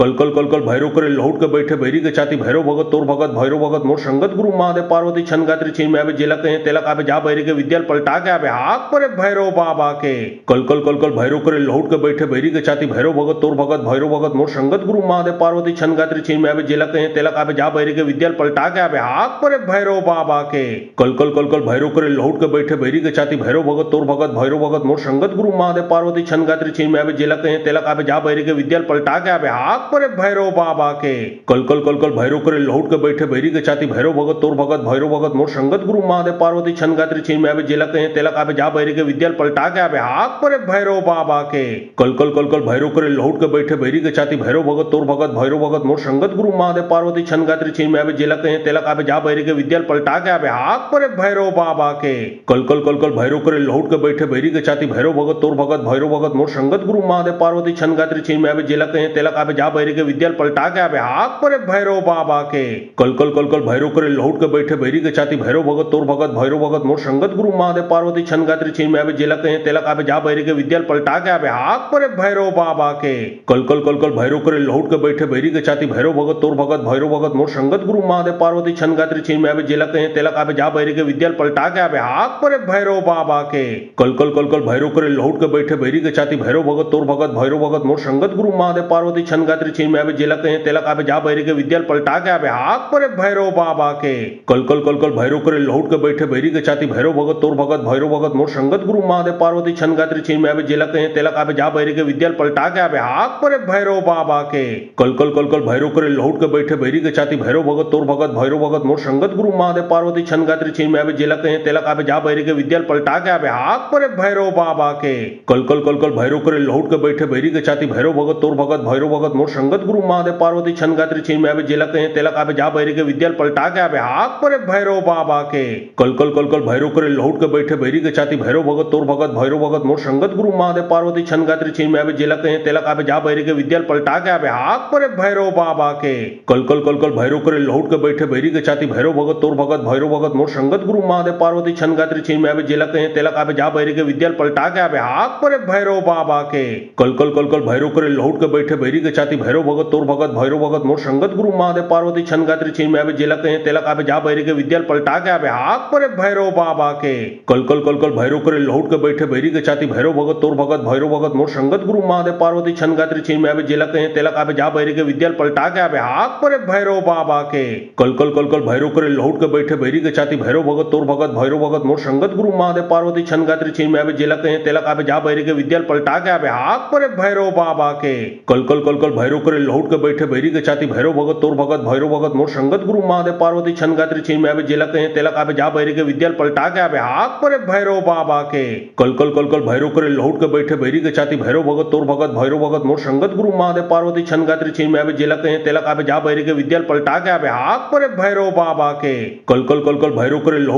कल कल कल कल भैरव करे लौट के बैठे बैरी के छाती भैरव भगत तोर भगत भैरव भगत मोर संगत गुरु महादेव पार्वती छन गात्री छीन में आवे जेला कहे तेलक आवे जा बैरी के विद्याल पलटा के आवे हाक परे भैरव बाबा के। कल कल कल कल भैरव करे लौट के बैठे बैरी के छाती भैरव भगत तोर भगत भैरव भगत मोर संगत गुरु महादेव पार्वती छन गात्री छीन में आवे जेला कहे तेलक आवे जा बैरी के विद्याल पलटा के आवे हाक परे भैरव बाबा के। कल कल कल कल भैरव करे लौट के बैठे बैरी के छाती भैरव भगत तोर भगत भैरव भगत मोर संगत गुरु महादेव पार्वती छन गात्री छीन में आवे जेला कहे तेलक आवे जा बैरी के विद्याल पलटा के आवे हाक परे भैरव बाबा के। कल कल कल कल भैरव करे लौट के बैठे बैरी के छाती भैरव भगत तोर भगत भैरव भगत मोर संगत गुरु महादेव पार्वती छन गात्री छीन में आवे जेला कहे तेलक आवे जा बैरी के विद्याल पलटा के आवे हाक परे भैरव बाबा के। कल कल कल कल भैरव करे लौट के बैठे बैरी के छाती भैरव भगत तोर भगत भैरव भगत मोर संगत गुरु महादेव पार्वती छन गात्री छीन में आवे जेला कहे तेलक आवे जा बैरी के विद्याल पलटा के आवे हाक परे भैरव बाबा के। कल कल कल कल भैरव करे लौट के बैठे बैरी के छाती भैरव भगत तोर भगत भैरव भगत मोर संगत गुरु महादेव पार्वती छन गात्री छीन में आवे जेला कहे तेलक आवे जा बैरी के विद्या पलटा के आवे हाथ पर भैरव बाबा के कल कल कल कल भैरव करे लौट के बैठे बैरी के छाती भैरव भगत तोर भगत भैरव भगत मोर संगत गुरु महादेव पार्वती छन गात्री छीन में आवे जेला कहे तेला आवे जा बैरी के विद्या पलटा के आवे हाथ पर भैरव बाबा के कल कल कल कल भैरव करे लौट के बैठे बैरी के छाती भैरव भगत तोर भगत भैरव भगत मोर संगत गुरु महादेव पार्वती छन गात्री छीन में आवे जेला कहे तेला आवे जा बैरी के विद्या पलटा के आवे हाथ पर भैरव बाबा के कल कल कल कल भैरव करे लौट के बैठे बैरी के छाती भैरव भगत तोर भगत भैरव भगत मोर संगत गुरु महादेव पार्वती छन गात्री छीन में आवे जेला कहे तेला आवे जा बैरी के विद्या पलटा के आवे हाथ पर भैरव बाबा के कल कल कल कल भैरव करे लौट के बैठे बैरी के छाती भैरव भगत तोर भगत भैरव भगत मोर संगत गुरु महादेव पार्वती छन गात्री छीन में आवे जेला कहे तेला आवे जा बैरी के विद्या पलटा के आवे हाथ पर भैरव बाबा के कल कल कल कल भैरव करे लौट के बैठे बैरी के छाती भैरव भगत तोर भगत भैरव भगत मोर संगत गुरु महादेव पार्वती छन गात्री छीन में आवे जेला कहे तेला आवे जा बैरी के विद्या पलटा के आवे हाथ पर भैरव बाबा के कल कल कल कल भैरव करे लौट के बैठे बैरी के छाती भैरव भगत तोर भगत भैरव भगत मोर संगत गुरु महादेव पार्वती छन गात्री छीन में आवे जेला कहे तेला आवे जा बैरी के विद्या पलटा के आवे हाथ पर भैरव बाबा के कल कल कल कल भैरव करे लौट के बैठे बैरी के छाती भैरव भगत तोर भगत भैरव भगत मोर संगत गुरु महादेव पार्वती छन गात्री छीन में आवे जेला कहे तेला आवे जा बैरी के विद्या पलटा के आवे हाथ पर भैरव बाबा के कल कल कल कल भैरव करे लौट के बैठे बैरी के छाती भैरव भगत तोर भगत भैरव भगत मोर संगत गुरु महादेव पार्वती छन गात्री छीन में आवे जेला कहे तेला आवे जा बैरी के विद्या पलटा के आवे हाथ पर भैरव बाबा के कल कल कल कल भैरव करे लौट के बैठे बैरी के छाती भैरव भगत तोर भगत भैरव भगत मोर संगत गुरु महादेव पार्वती छन गात्री छीन में आवे जेला कहे तेला आवे जा बैरी के विद्या पलटा के आवे हाथ पर भैरव बाबा के कल कल कल कल भैरव करे लौट के बैठे बैरी के छाती भैरव भगत तोर भगत भैरव भगत मोर संगत गुरु महादेव पार्वती छन गात्री छीन में आवे जेला कहे तेला आवे जा बैरी के विद्या पलटा के आवे हाथ पर भैरव बाबा के कल कल कल कल भैरव करे लौट के बैठे बैरी के छाती भैरव भगत तोर भगत भैरव भगत मोर संगत गुरु महादेव पार्वती छन गात्री छीन में आवे जेला कहे तेला आवे जा बैरी के विद्या पलटा के आवे हाथ पर भैरव बाबा के कल कल कल कल भैरव करे लौट के बैठे बैरी के छाती भैरव भगत तोर भगत भैरव भगत मोर संगत गुरु महादेव पार्वती छन गात्री छीन में आवे जेला कहे तेला आवे जा बैरी के विद्या पलटा के आवे हाथ पर भैरव बाबा के कल कल कल कल भैरव करे लौट के बैठे बैरी के छाती भैरव भगत तोर भगत भैरव भगत मोर संगत गुरु महादेव पार्वती छन गात्री छीन में आवे जेला कहे तेला आवे जा बैरी के विद्या पलटा के आवे हाथ पर भैरव बाबा के कल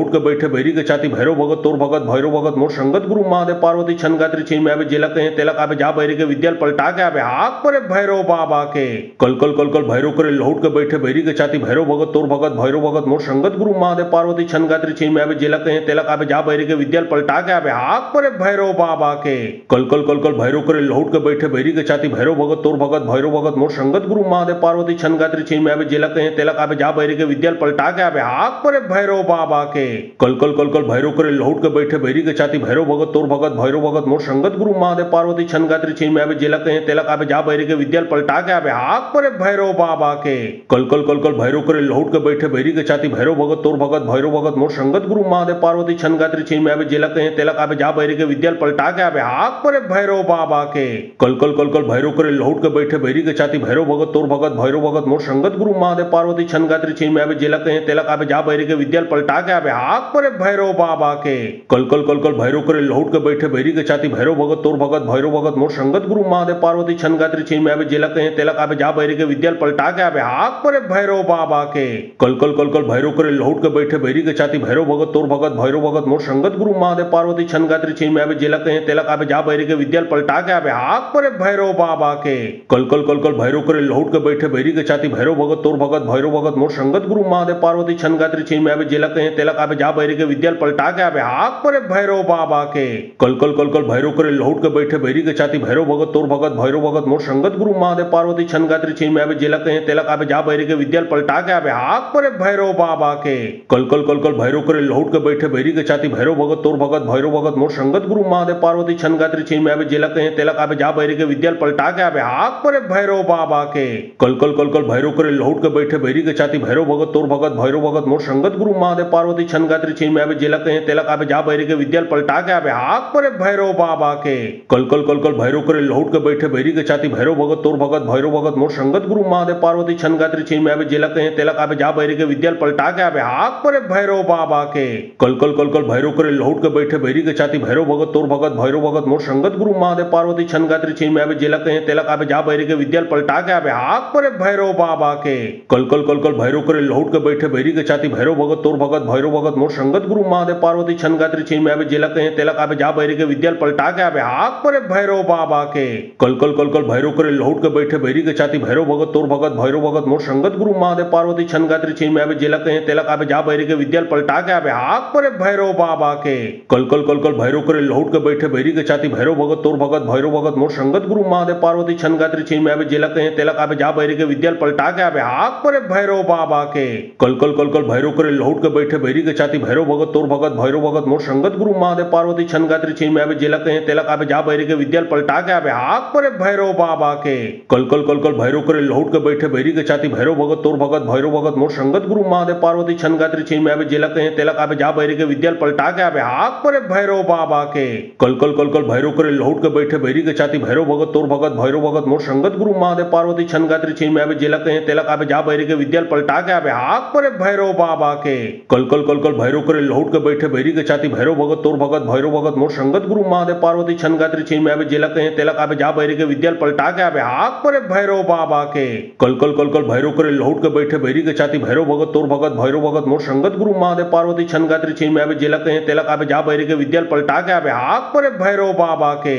कल कल कल भैरव करे लौट के बैठे बैरी के छाती भैरव भगत तोर भगत भैरव भगत मोर संगत गुरु महादेव पार्वती छन गात्री छीन में आवे जेला कहे तेला आवे जा बैरी के विद्या पलटा के आवे हाथ पर भैरव बाबा के कल कल कल कल भैरव करे लौट के बैठे बैरी के छाती भैरव भगत तोर भगत भैरव भगत मोर संगत गुरु महादेव पार्वती छन गात्री छीन में आवे जेला कहे तेला आवे जा बैरी के विद्या पलटा के आवे हाथ पर भैरव बाबा के कल कल कल कल भैरव करे लौट के बैठे बैरी के छाती भैरव भगत तोर भगत भैरव भगत मोर संगत गुरु महादेव पार्वती छन गात्री छीन में आवे जेला कहे तेला आवे जा बैरी के विद्या पलटा के आवे हाथ पर भैरव बाबा के कल कल कल कल भैरव करे लौट के बैठे बैरी के छाती भैरव भगत तोर भगत भैरव भगत मोर संगत गुरु महादेव पार्वती छन गात्री छीन में आवे जेला कहे तेला आवे जा बैरी के विद्या पलटा के आवे हाथ पर भैरव बाबा के कल कल कल कल भैरव करे लौट के बैठे बैरी के छाती भैरव भगत तोर भगत भैरव भगत मोर संगत गुरु महादेव पार्वती छन गात्री छीन में आवे जेला कहे तेला आवे जा बैरी के विद्या पलटा के आवे हाथ पर भैरव बाबा के कल कल कल कल भैरव करे लौट के बैठे बैरी के छाती भैरव भगत तोर भगत भैरव भगत मोर संगत गुरु महादेव पार्वती छन गात्री छीन में आवे जेला कहे तेला आवे जा बैरी के विद्या पलटा के आवे हाथ पर भैरव बाबा के कल कल कल कल भैरव करे लौट के बैठे बैरी के छाती भैरव भगत तोर भगत भैरव भगत मोर संगत गुरु महादेव पार्वती छन गात्री छीन में आवे जेला कहे तेला आवे जा बैरी के विद्या पलटा के आवे हाथ पर भैरव बाबा के कल कल कल कल भैरव करे लौट के बैठे बैरी के छाती भैरव भगत तोर भगत भैरव भगत मोर संगत गुरु महादेव पार्वती छन गात्री छीन में आवे जेला कहे तेला आवे जा बैरी के विद्या पलटा के आवे हाथ पर भैरव बाबा के कल कल कल कल भैरव करे लौट के बैठे बैरी के छाती भैरव भगत तोर भगत भैरव भगत मोर संगत गुरु महादेव पार्वती छन गात्री छीन में आवे जेला कहे तेला आवे जा बैरी के विद्या पलटा के आवे हाथ पर भैरव बाबा के कल कल कल कल भैरव करे लौट के बैठे बैरी के छाती भैरव भगत तोर भगत भैरव भगत मोर संगत गुरु महादेव पार्वती छन गात्री छीन में आवे जेला कहे तेला आवे जा बैरी के विद्या पलटा के आवे हाथ पर भैरव बाबा के कल कल कल कल भैरव करे लौट के बैठे बैरी के छाती भैरव भगत तोर भगत भैरव भगत मोर संगत गुरु महादेव पार्वती छन गात्री छीन में आवे जेला कहे तेला आवे जा बैरी के विद्या पलटा के आवे हाथ पर भैरव बाबा के कल कल कल कल भैरव करे लौट के बैठे बैरी के छाती भैरव भगत तोर भगत भैरव भगत मोर संगत गुरु महादेव पार्वती छन गात्री छीन में आवे जेला कहे तेला आवे जा बैरी के विद्या पलटा के आवे हाथ पर भैरव बाबा के कल कल कल कल भैरव करे लौट के बैठे बैरी के छाती भैरव भगत तोर भगत भैरव भगत मोर संगत गुरु महादेव पार्वती छन गात्री छीन में आवे जेला कहे तेला आवे जा बैरी के विद्या पलटा के आवे हाथ पर भैरव बाबा के कल कल कल कल भैरव करे लौट के बैठे बैरी के छाती भैरव भगत तोर भगत भैरव भगत मोर संगत गुरु महादेव पार्वती छन गात्री छीन में आवे जेला कहे तेला आवे जा बैरी के विद्या पलटा के आवे हाथ पर भैरव बाबा के कल कल कल कल भैरव करे लौट के बैठे बैरी के छाती भैरव भगत तोर भगत भैरव भगत मोर संगत गुरु महादेव पार्वती छन गात्री छीन में आवे जेला कहे तेला आवे जा बैरी के विद्या पलटा के आवे हाथ पर भैरव बाबा के कल कल कल कल भैरव करे लौट के बैठे बैठे बैरी के छाती भैरव भगत तोर भगत भैरव भगत मोर संगत गुरु महादेव पार्वती छन गात्री छीन में आवे जेला कहे तेला काबे जा बैरी के विद्याल पलटा के आवे हाक परे भैरव बाबा के कल कल कल कल भैरव करे लौट के बैठे बैरी के छाती भैरव भगत तोर भगत भैरव भगत मोर संगत गुरु महादेव पार्वती छन गात्री छीन में आवे जेला कहे तेला काबे जा बैरी के विद्याल पलटा के आवे हाक परे भैरव बाबा के कल कल कल कल भैरव करे लौट के बैठे बैरी के छाती भैरव भगत तोर भगत भैरव भगत मोर संगत गुरु महादेव पार्वती छन गात्री छीन में आवे जेला कहे तेला काबे जा बैरी के विद्याल पलटा के आवे हाक परे भैरव बाबा के कल कल कल कल भैरव करे लौट के बैठे बैरी के छाती भैरव भगत तोर भगत भैरव भगत मोर संगत गुरु महादेव पार्वती छन गात्री छीन में आवे जेला कहे तेला काबे जा बैरी के विद्याल पलटा के आवे हाक परे भैरव बाबा के कल कल कल कल भैरव करे लौट के बैठे बैरी के छाती भैरव भगत तोर भगत भैरव भगत मोर संगत गुरु महादेव पार्वती छन गात्री छीन में आवे जेला कहे तेला काबे जा बैरी के विद्याल पलटा के आवे हाक परे भैरव बाबा के कल कल कल कल भैरव करे लौट के बैठे बैरी के छाती भैरव भगत तोर भगत भैरव भगत मोर संगत गुरु महादेव पार्वती छन गात्री छीन में आवे जेला कहे तेला काबे जा बैरी के विद्याल पलटा के आवे हाक परे भैरव बाबा के कल कल कल कल भैरव करे लौट के बैठे बैरी के छाती भैरव भगत तोर भगत भैरव भगत मोर संगत गुरु महादेव पार्वती छन गात्री छीन में आवे जेला कहे तेला काबे जा बैरी के विद्याल पलटा के आवे हाक परे भैरव बाबा के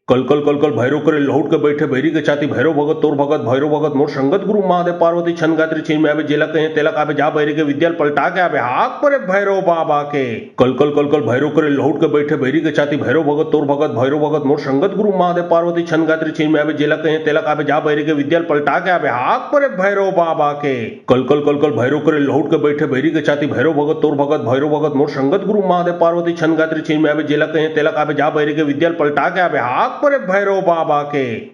कल कल कल कल भैरव करे लौट के बैठे बैरी के छाती भैरव भगत तोर भगत भैरव भगत मोर संगत गुरु महादेव पार्वती छन गात्री छीन में आवे जेला कहे तेला काबे जा बैरी के विद्याल पलटा के आवे हाक परे भैरव बाबा के कल कल कल कल भैरव करे लौट के बैठे बैरी के छाती भैरव भगत तोर भगत भैरव भगत मोर संगत गुरु महादेव पार्वती छन गात्री छीन में आवे जेला कहे तेला काबे जा बैरी के विद्याल पलटा के आवे हाक परे भैरव बाबा के कल कल कल कल भैरव करे लौट के बैठे बैरी के छाती भैरव भगत तोर भगत भैरव भगत मोर संगत गुरु महादेव पार्वती छन गात्री छीन में आवे जेला कहे तेला काबे जा बैरी के विद्याल पलटा के आवे हाक परे भैरव बाबा के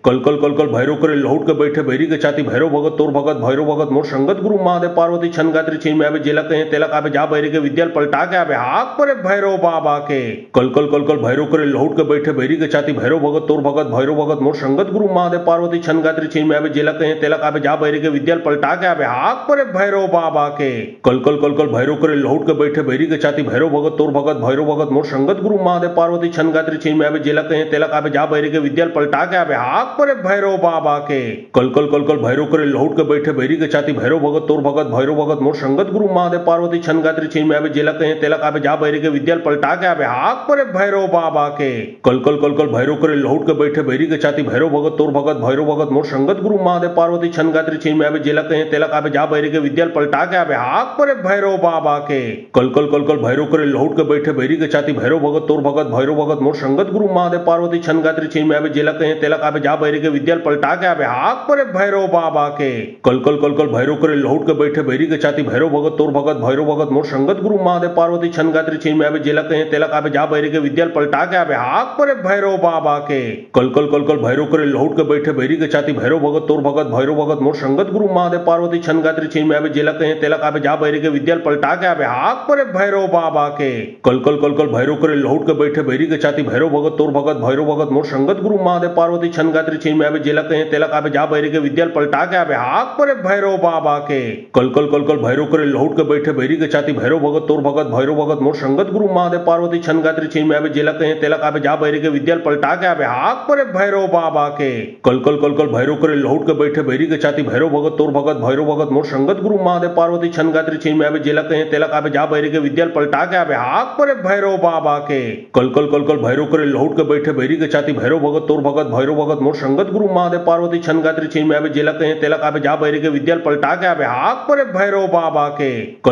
कल कल कल कल भैरव करे लौट के बैठे बैरी के छाती भैरव भगत तोर भगत भैरव भगत मोर संगत गुरु महादेव पार्वती छन गात्री छीन में आवे जेला कहे तेला काबे जा बैरी के विद्याल पलटा के आवे हाक परे भैरव बाबा के कल कल कल कल भैरव करे लौट के बैठे बैरी के छाती भैरव भगत तोर भगत भैरव भगत मोर संगत गुरु महादेव पार्वती छन गात्री छीन में आवे जेला कहे तेला काबे जा बैरी के विद्याल पलटा के आवे हाक परे भैरव बाबा के कल कल कल कल भैरव करे लौट के बैठे बैरी के छाती भैरव भगत तोर भगत भैरव भगत मोर संगत गुरु महादेव पार्वती छन गात्री छीन में आवे जेला कहे तेला काबे जा बैरी के विद्याल पलटा के आवे हाक परे भैरव बाबा के कल कल कल कल भैरव करे लौट के बैठे बैरी के छाती भैरव भगत तोर भगत भैरव भगत मोर संगत गुरु महादेव पार्वती छन गात्री छीन में आवे जेला कहे तेला काबे जा बैरी के विद्याल पलटा के आवे हाक परे भैरव बाबा के कल कल कल कल भैरव करे लौट के बैठे बैरी के छाती भैरव भगत तोर भगत भैरव भगत मोर संगत गुरु महादेव पार्वती छन गात्री छीन में आवे जेला कहे तेला काबे जा बैरी के विद्याल पलटा के आवे हाक परे भैरव बाबा के कल कल कल कल भैरव करे लौट के बैठे बैरी के छाती भैरव भगत तोर भगत भैरव भगत मोर संगत गुरु महादेव पार्वती छन गात्री छीन में आवे जेला कहे तेला काबे जा बैरी के विद्याल पलटा के आवे हाक परे भैरव बाबा के कल कल कल कल भैरव करे लौट के बैठे बैरी के छाती भैरव भगत तोर भगत भैरव भगत मोर संगत गुरु महादेव पार्वती छन गात्री छीन में आवे जेला कहे तेला काबे जा बैरी के विद्याल पलटा के आवे हाक परे भैरव बाबा के कल कल कल कल भैरव करे लौट के बैठे बैरी के छाती भैरव भगत तोर भगत भैरव भगत मोर संगत गुरु महादेव पार्वती छन गात्री छीन में आवे जेला कहे तेला काबे जा बैरी के विद्याल पलटा के आवे हाक परे भैरव बाबा के कल कल कल कल भैरव करे लौट के बैठे बैरी के छाती भैरव भगत तोर भगत भैरव भगत मोर संगत गुरु महादेव पार्वती छन गात्री छीन में आवे जेला कहे तेला काबे जा बैरी के विद्याल पलटा के आवे हाक परे भैरव बाबा के कल कल कल कल भैरव करे लौट के बैठे बैरी के छाती भैरव भगत तोर भगत भैरव भगत मोर संगत गुरु महादेव पार्वती छन गात्री छीन में आवे जेला कहे तेला काबे जा बैरी के विद्याल पलटा के आवे हाक परे भैरव बाबा के कल कल कल कल भैरव करे लौट के बैठे बैरी के छाती भैरव भगत तोर भगत भैरव भगत मोर संगत गुरु महादेव पार्वती छन गात्री छीन में आवे जेला कहे तेला काबे जा बैरी के विद्याल पलटा के आवे हाक परे भैरव बाबा के कल कल कल कल भैरव करे लौट के बैठे बैरी के छाती भैरव भगत तोर भगत भैरव भगत मोर संगत गुरु महादेव पार्वती छन गात्री छीन में आवे जेला कहे तेला काबे जा बैरी के विद्याल पलटा के आवे हाक परे भैरव बाबा के कल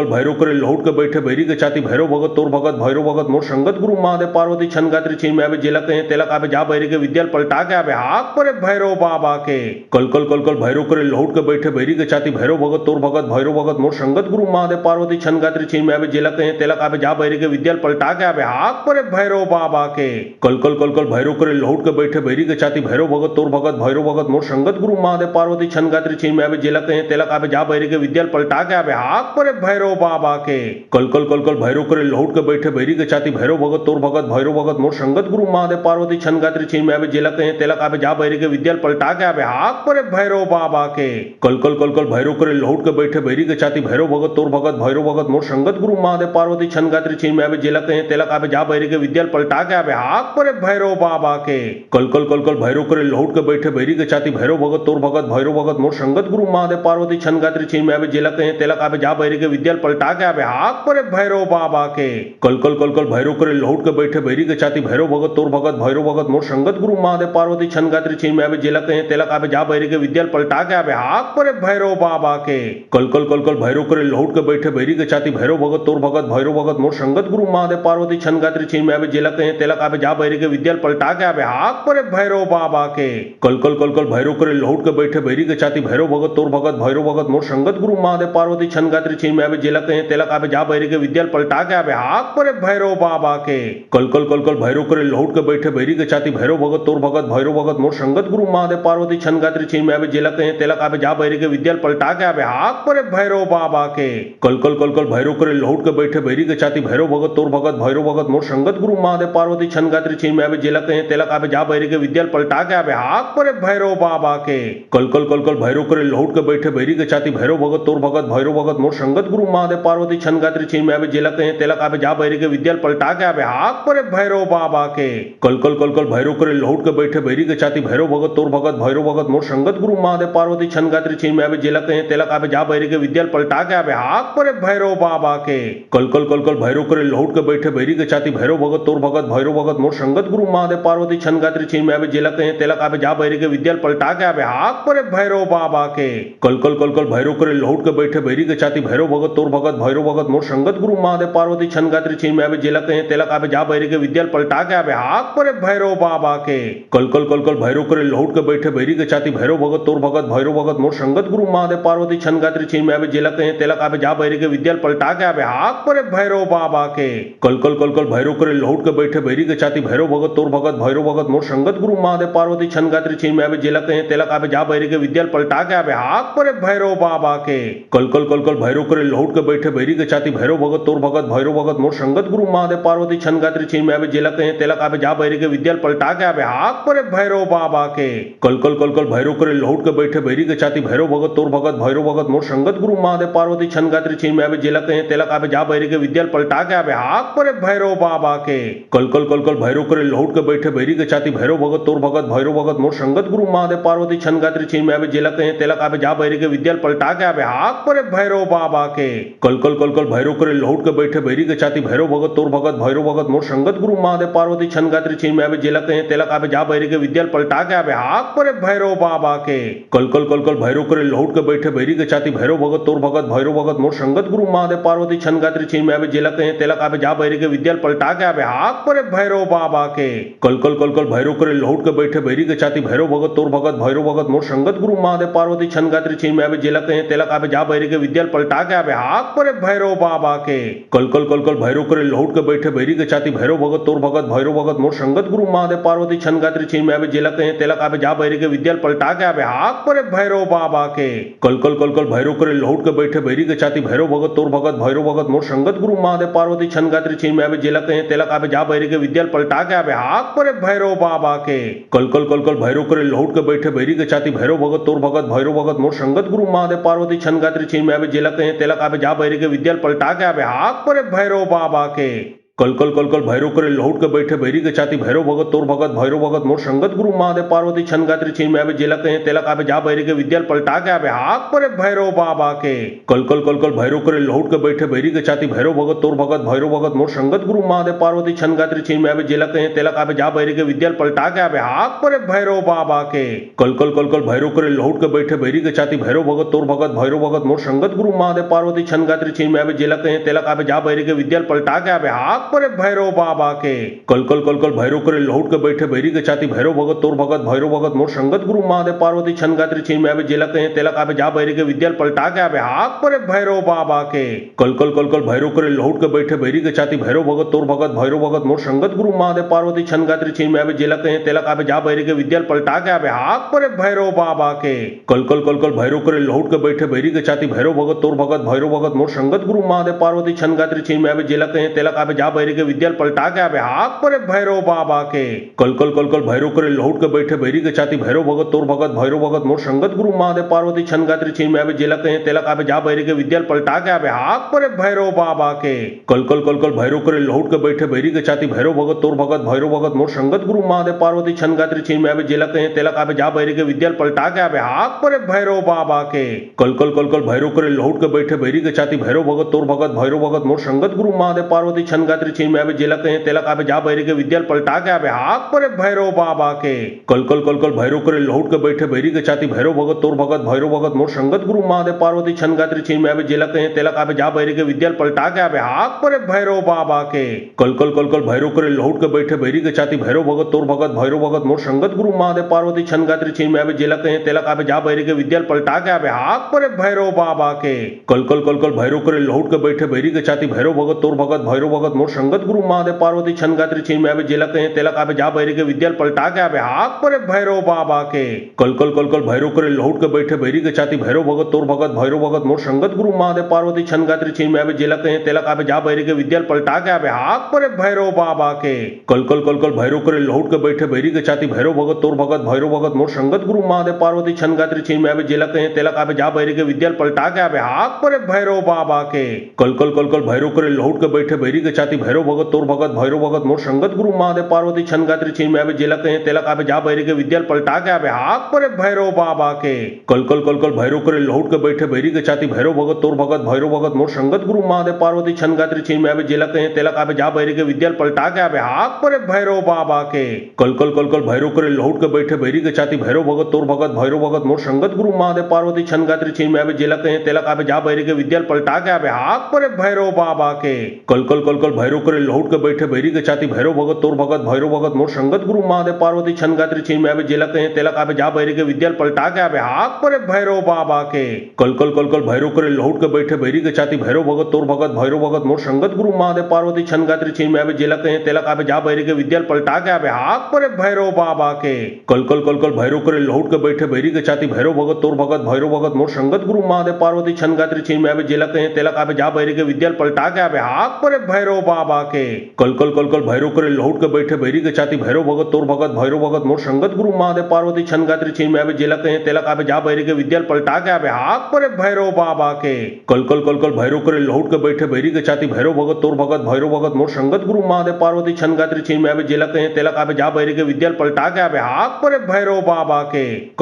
कल कल कल भैरव करे लौट के बैठे बैरी के छाती भैरव भगत तोर भगत भैरव भगत मोर संगत गुरु महादेव पार्वती छन गात्री छीन में आवे जेला कहे तेला काबे जा बैरी के विद्याल पलटा के आवे हाक परे भैरव बाबा के कल कल कल कल भैरव करे लौट के बैठे बैरी के छाती भैरव भगत तोर भगत भैरव भगत मोर संगत गुरु महादेव पार्वती छन गात्री छीन में आवे जेला कहे तेला काबे जा बैरी के विद्याल पलटा के आवे हाक परे भैरव बाबा के कल कल कल कल भैरव करे लौट के बैठे बैरी के छाती भैरव भगत तोर भगत भैरव भगत मोर संगत गुरु महादेव पार्वती छन गात्री छीन में आवे जेला कहे तेला काबे जा बैरी के विद्याल पलटा के आवे हाक परे भैरव बाबा के कल कल कल कल भैरव करे लौट के बैठे बैरी के छाती भैरव भगत तोर भगत भैरव भगत मोर संगत गुरु महादेव पार्वती छन गात्री छीन में आवे जेला कहे तेला काबे जा बैरी के विद्याल पलटा के आवे हाक परे भैरव बाबा के कल कल कल कल भैरव करे लौट के बैठे बैरी के छाती भैरव भगत तोर भगत भैरव भगत मोर संगत गुरु महादेव पार्वती छन गात्री छीन में आवे जेला कहे तेला काबे जा बैरी के विद्याल पलटा के आवे हाक परे भैरव बाबा के। कल कल कल कल भैरव करे लहुट के बैठे बैरी के छाती भैरव भगत तोर भगत भैरव भगत मोर संगत गुरु महादेव पार्वती छन गात्री छीन में आवे जेला कहे तेला आवे जा बैरी के विद्याल पलटा के आवे हाक परे भैरव बाबा के। कल कल कल कल भैरव करे लहुट के बैठे बैरी के छाती भैरव भगत तोर भगत भैरव भगत मोर संगत गुरु महादेव पार्वती छन गात्री छीन में आवे जेला कहे तेला आवे जा बैरी के विद्याल पलटा के आवे हाक परे भैरव बाबा के। कल कल कल कल भैरव करे लहुट के बैठे बैरी के छाती भैरव भगत तोर भगत भैरव भगत मोर संगत गुरु महादेव पार्वती छन गात्री छीन में आवे जेला कहे तेला आवे जा बैरी के विद्याल पलटा के आवे हाक परे भैरव बाबा के। कल कल कल कल भैरव करे लहुट के बैठे बैरी के छाती भैरव भगत तोर भगत भैरव भगत मोर संगत गुरु महादेव पार्वती छन गात्री छीन में आवे जेला कहे तेला आवे जा बैरी के विद्याल पलटा के आवे हाक परे भैरव बाबा के। कल कल कल कल भैरव करे लहुट के बैठे बैरी के छाती भैरव भगत तोर भगत भैरव भगत मोर संगत गुरु महादेव पार्वती छन गात्री छीन में आवे जेला कहे तेला आवे जा बैरी के विद्याल पलटा के आवे हाक परे भैरव बाबा के। कल कल कल कल भैरव करे लहुट के बैठे बैरी के छाती भैरव भगत तोर भगत भैरव भगत मोर संगत गुरु महादेव पार्वती छन गात्री छीन में आवे जेला कहे तेला आवे जा बैरी के विद्याल पलटा के आवे हाक परे भैरव बाबा के। कल कल कल कल भैरव करे लहुट के बैठे बैरी के छाती भैरव भगत तोर भगत भैरव भगत मोर संगत गुरु महादेव पार्वती छन गात्री छीन में आवे जेला कहे तेला आवे जा बैरी के विद्याल पलटा के आवे हाक परे भैरव बाबा के। कल कल कल कल भैरव करे लहुट के बैठे बैरी के छाती भैरव भगत तोर भगत भैरव भगत मोर संगत गुरु महादेव पार्वती छन गात्री छीन में आवे जेला कहे तेला आवे जा बैरी के विद्याल पलटा के आवे हाक परे भैरव बाबा के। कल कल कल कल भैरव करे लहुट के बैठे बैरी के छाती भैरव भगत तोर भगत भैरव भगत मोर संगत गुरु महादेव पार्वती छन गात्री छीन में आवे जेला कहे तेला आवे जा बैरी के विद्याल पलटा के आवे हाक परे भैरव बाबा के। कल कल कल कल भैरव करे लहुट के बैठे बैरी के छाती भैरव भगत तोर भगत भैरव भगत मोर संगत गुरु महादेव पार्वती छन गात्री छीन में आवे जेला कहे तेला आवे जा बैरी के विद्याल पलटा के आवे हाक परे भैरव बाबा के। कल कल कल कल भैरव करे लहुट के बैठे बैरी के छाती भैरव भगत तोर भगत भैरव भगत मोर संगत गुरु महादेव पार्वती छन गात्री छीन में आवे जेला कहे तेला आवे जा बैरी के विद्याल पलटा के आवे हाक परे भैरव बाबा के। कल कल कल कल भैरव करे लहुट के बैठे बैरी के छाती भैरव भगत तोर भगत भैरव भगत मोर संगत गुरु महादेव पार्वती छन गात्री छीन में आवे जेला कहे तेला आवे जा बैरी के विद्याल पलटा के आवे हाक परे भैरव बाबा के। कल कल कल कल भैरव करे लहुट के बैठे बैरी के छाती भैरव भगत तोर भगत भैरव भगत मोर संगत गुरु महादेव पार्वती छन गात्री छीन में आवे जेला कहे तेला आवे जा बैरी के विद्याल पलटा के आवे हाक परे भैरव बाबा के। कल कल कल कल भैरव करे लहुट के बैठे बैरी के छाती भैरव भगत तोर भगत भैरव भगत मोर संगत गुरु महादेव पार्वती छन गात्री छीन में आवे जेला कहे तेला आवे जा बैरी के विद्याल पलटा के आवे हाक परे भैरव बाबा के। कल कल कल कल भैरव करे लहुट के बैठे बैरी के छाती भैरव भगत तोर भगत भैरव भगत मोर संगत गुरु महादेव पार्वती छन गात्री छीन में आवे जेला कहे तेला आवे जा बैरी के विद्याल पलटा के आवे हाक परे भैरव बाबा के। कल कल कल कल भैरव करे लहुट के बैठे बैरी के छाती भैरव भगत तोर भगत भैरव भगत मोर संगत गुरु महादेव पार्वती छन गात्री छीन में आवे जेला कहे तेला आवे जा बैरी के विद्याल पलटा के आवे हाक परे भैरव बाबा के। कल कल कल कल भैरव करे लहुट के बैठे बैरी के छाती भैरव भगत तोर भगत भैरव भगत मोर संगत गुरु महादेव पार्वती छन गात्री छीन में आवे जेला कहे तेला आवे जा बैरी के विद्याल पलटा के आवे हाक परे भैरव बाबा के। कल कल कल कल भैरव करे लहुट के बैठे बैरी के छाती भैरव भगत तोर भगत भैरव भगत मोर संगत गुरु महादेव पार्वती छन गात्री छीन में आवे जेला कहे तेला आवे जा बैरी के विद्याल पलटा के आवे हाक परे भैरव बाबा के। कल कल कल कल भैरव करे लहुट के बैठे बैरी के छाती भैरव भगत तोर भगत भैरव भगत मोर संगत गुरु महादेव पार्वती छन गात्री छीन में आवे जेला कहे तेला आवे जा बैरी के विद्याल पलटा के आवे हाक परे भैरव बाबा के। कल कल कल कल भैरव करे लहुट के बैठे बैरी के छाती भैरव भगत तोर भगत भैरव भगत मोर संगत गुरु महादेव पार्वती छन गात्री छीन में आवे जेला कहे तेला आवे जा बैरी के विद्याल पलटा के आवे हाक परे भैरव बाबा के। कल कल कल कल भैरव करे लहुट के बैठे बैरी के छाती भैरव भगत तोर भगत भैरव भगत मोर संगत गुरु महादेव पार्वती छन गात्री छीन में आवे जेला कहे तेला आवे जा बैरी के विद्याल पलटा के आवे हाक परे भैरव बाबा के। कल कल कल कल भैरव करे लहुट के बैठे बैरी के छाती भैरव भगत तोर भगत भैरव भगत मोर संगत गुरु महादेव पार्वती छन गात्री छीन में आवे जेला कहे तेला आवे जा बैरी के विद्याल पलटा के आवे हाक परे भैरव बाबा के। कल कल कल कल भैरव करे लहुट के बैठे बैरी के छाती भैरव भगत तोर भगत भैरव भगत मोर संगत गुरु महादेव पार्वती छन गात्री छीन में आवे जेला कहे तेला आवे जा बैरी के विद्याल पलटा के आवे हाक परे भैरव बाबा के। कल कल कल कल भैरव करे लहुट के बैठे बैरी के छाती भैरव भगत तोर भगत भैरव भगत मोर संगत गुरु महादेव पार्वती छन गात्री छीन में आवे जेला कहे तेला आवे जा बैरी के विद्याल पलटा के आवे हाक परे भैरव बाबा के। कल कल कल कल भैरव करे लहुट के बैठे बैरी के छाती भैरव भगत तोर भगत भैरव भगत मोर संगत गुरु महादेव पार्वती छन गात्री छीन में आवे जेला कहे तेला आवे जा बैरी के विद्याल पलटा के आवे हाक परे भैरव बाबा के। कल कल कल कल भैरव करे लहुट के बैठे बैरी के छाती भैरव भगत तोर भगत भैरव भगत मोर संगत गुरु महादेव पार्वती छन गात्री छीन में आवे जेला कहे तेला आवे जा बैरी के विद्याल पलटा के आवे हाक परे भैरव बाबा के। कल कल कल कल भैरव करे लहुट के बैठे बैरी के छाती भैरव भगत तोर भगत भैरव भगत मोर संगत गुरु महादेव पार्वती छन गात्री छीन में आवे जेला कहे तेला आवे जा बैरी के विद्या पलटा के आवे हाक परे भैरव बाबा के कल कल कल कल भैरव करे लौट के बैठे बैरी के छाती भैरव भगत तोर भगत भैरव भगत मोर संगत गुरु महादेव पार्वती छन गात्री छीन में आवे जेला कहे तेलक आवे जा बैरी के विद्या पलटा के आवे हाक परे भैरव बाबा के कल कल कल कल भैरव करे लौट के बैठे बैरी के छाती भैरव भगत तोर भगत भैरव भगत मोर संगत गुरु महादेव पार्वती छन गात्री छीन में आवे जेला कहे तेलक आवे जा बैरी के विद्या पलटा के आवे हाक परे भैरव बाबा के कल कल कल कल भैरव करे लौट के बैठे बैरी के छाती भैरव भगत तोर भगत भैरव भगत मोर संगत गुरु महादेव पार्वती छन गात्री छीन में आवे जेला कहे तेलक आवे जा बैरी के विद्या पलटा के आवे हाक परे भैरव बाबा के कल कल कल कल भैरव करे लौट के बैठे बैरी के छाती भैरव भगत तोर भगत भैरव भगत मोर संगत गुरु महादेव पार्वती छन गात्री छीन में आवे जेला कहे तेलक आवे जा बैरी के विद्या पलटा के आवे हाक परे भैरव बाबा के कल कल कल कल भैरव करे लौट के बैठे बैरी के छाती भैरव भगत तोर भगत भैरव भगत मोर संगत गुरु महादेव पार्वती छन गात्री छीन में आवे जेला कहे तेलक आवे जा बैरी के विद्या पलटा के आवे हाक परे भैरव बाबा के कल कल कल कल भैरव करे लौट के बैठे बैरी के छाती भैरव भगत तोर भगत भैरव भगत मोर संगत गुरु महादेव पार्वती छन गात्री छीन में आवे जेला कहे तेलक आवे जा बैरी के विद्या पलटा के आवे हाक परे भैरव बाबा के कल कल कल कल भैरव करे लौट के बैठे बैरी के छाती भैरव भगत तोर भगत भैरव भगत मोर संगत गुरु महादेव पार्वती छन गात्री छीन में आवे जेला कहे तेलक आवे जा बैरी के विद्या पलटा के आवे हाक परे भैरव बाबा के कल कल कल कल भैरव करे लौट के बैठे बैरी के छाती भैरव भगत तोर भगत भैरव भगत मोर संगत गुरु महादेव पार्वती छन गात्री छीन में आवे जेला कहे तेलक आवे जा बैरी के विद्या पलटा के आवे हाक परे भैरव बाबा के कल कल कल कल भैरव करे लौट के बैठे बैरी के छाती भैरव भगत तोर भगत भैरव भगत मोर संगत गुरु महादेव पार्वती छन गात्री छीन में आवे जेला कहे तेलक आवे जा बैरी के विद्या पलटा के आवे हाक परे भैरव बाबा के कल कल कल कल भैरव करे लौट के बैठे बैरी के छाती भैरव भगत तोर भगत भैरव भगत मोर संगत गुरु महादेव पार्वती छन गात्री छीन में आवे जेला कहे तेलक आवे जा बैरी के विद्या पलटा के आवे हाक परे भैरव बाबा के कल कल कल कल भैरव करे लौट के बैठे बैरी के छाती भैरव भगत तोर भगत भैरव भगत मोर संगत गुरु महादेव पार्वती छन गात्री छीन में आवे जेला कहे तेलक आवे जा बैरी के विद्या पलटा के आवे हाक परे भैरव बाबा के कल कल कल कल भैरव करे लौट के बैठे बैरी के छाती भैरव भगत तोर भगत भैरव भगत मोर संगत गुरु महादेव पार्वती छन गात्री छीन में आवे जेला कहे तेलक आवे जा बैरी के विद्या पलटा के आवे हाक परे भैरव बाबा के कल कल कल कल भैरव करे लौट के बैठे बैरी के छाती भैरव भगत तोर भगत भैरव भगत मोर संगत गुरु महादेव पार्वती छन गात्री छीन में आवे जेला कहे तेलक आवे जा बैरी के विद्या पलटा के आवे हाक परे भैरव बाबा के कल कल कल कल भैरव करे लौट के बैठे बैरी के छाती भैरव भगत तोर भगत भैरव भगत मोर संगत गुरु महादेव पार्वती छन गात्री छीन में आवे जेला कहे तेलक आवे जा बैरी के विद्या पलटा के आवे हाक परे भैरव बाबा के कल कल कल कल भैरव करे लौट के बैठे बैरी के छाती भैरव भगत तोर भगत भैरव भगत मोर संगत गुरु महादेव पार्वती छन गात्री छीन में आवे जेला कहे तेलक आवे जा बैरी के विद्या पलटा के आवे हाक परे भैरव बाबा के कल कल कल कल भैरव करे लौट के बैठे बैरी के छाती भैरव भगत तोर भगत भैरव भगत मोर संगत गुरु महादेव पार्वती छन गात्री छीन में आवे जेला कहे तेलक आवे जा बैरी के विद्या पलटा के आवे हाक परे भैरव बाबा के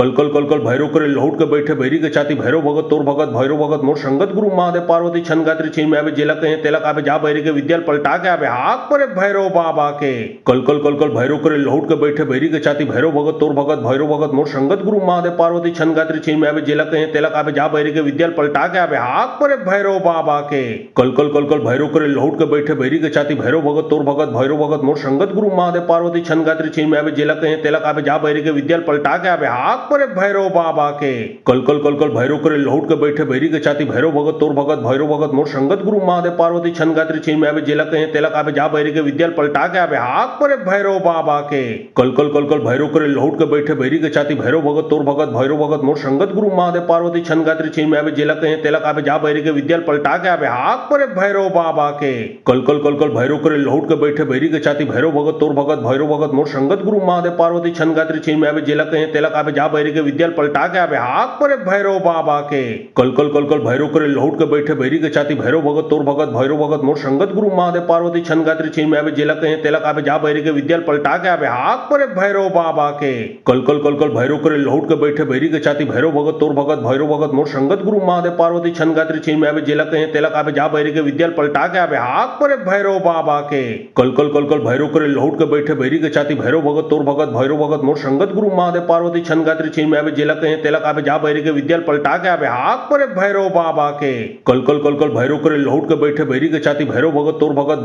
कल कल कल कल भैरव करे लौट के बैठे बैरी के छाती भैरव भगत तोर भगत भैरव भगत मोर संगत गुरु महादेव पार्वती छन गात्री छीन में आवे जेला कहे तेलक आवे जा बैरी के विद्या पलटा के आवे हाक परे भैरव बाबा के कल कल कल कल भैरव करे लौट के बैठे बैरी के छाती भैरव भगत तोर भगत भैरव भगत मोर संगत गुरु महादेव पार्वती छन गात्री छीन में आवे जेला कहे तेलक आवे जा बैरी के विद्या पलटा के आवे हाक परे भैरव बाबा के कल कल कल कल भैरव करे लौट के बैठे बैरी के छाती भैरव भगत तोर भगत भैरव भगत मोर संगत गुरु महादेव पार्वती छन गात्री छीन में आवे जेला कहे तेलक आवे जा बैरी के विद्या पलटा के आवे हाक परे भैरव बाबा के कल कल कल कल भैरव करे लौट के बैठे बैरी के छाती भैरव भगत तोर भगत भैरव भगत मोर संगत गुरु महादेव पार्वती छन गात्री छीन में आवे जेला कहे तेलक आवे जा बैरी के विद्या पलटा के आवे हाक परे भैरव बाबा के कल कल कल कल भैरव करे लौट के बैठे बैरी के छाती भैरव भगत तोर भगत भैरव भगत मोर संगत गुरु महादेव पार्वती छन गात्री छीन में आवे जेला कहे तेलक आवे जा बैरी के विद्या पलटा के आवे हाक परे भैरव बाबा के कल कल कल कल भैरव करे लौट के बैठे बैरी के छाती भैरव भगत तोर भगत भैरव भगत मोर संगत गुरु महादेव पार्वती छन गात्री छीन में आवे जेला कहे तेलक आवे जा बैरी के विद्या पलटा के आवे हाक परे भैरव बाबा के कल कल कल कल भैरव करे लौट के बैठे बैरी के छाती भैरव भगत तोर भगत भैरव भगत मोर संगत गुरु महादेव पार्वती छन गात्री छीन में आवे जेला कहे तेलक आवे जा बैरी के विद्या पलटा के आवे हाक परे भैरव बाबा के कल कल कल कल भैरव करे लौट के बैठे बैरी के छाती भैरव भगत तोर भगत भैरव भगत मोर संगत गुरु महादेव पार्वती छन गात्री छीन में आवे जेला कहे तेलक आवे जा बैरी के विद्या पलटा के आवे हाक परे भैरव बाबा के कल कल कल कल भैरव करे लौट के बैठे बैरी के छाती भैरव भगत तोर भगत भैरव भगत मोर संगत गुरु महादेव पार्वती छन गात्री छीन में आवे जेला कहे तेलक आवे जा बैरी के विद्या पलटा के आवे हाक परे भैरव बाबा के कल कल कल कल भैरव करे लौट के बैठे बैरी के छाती भैरव भगत तोर भगत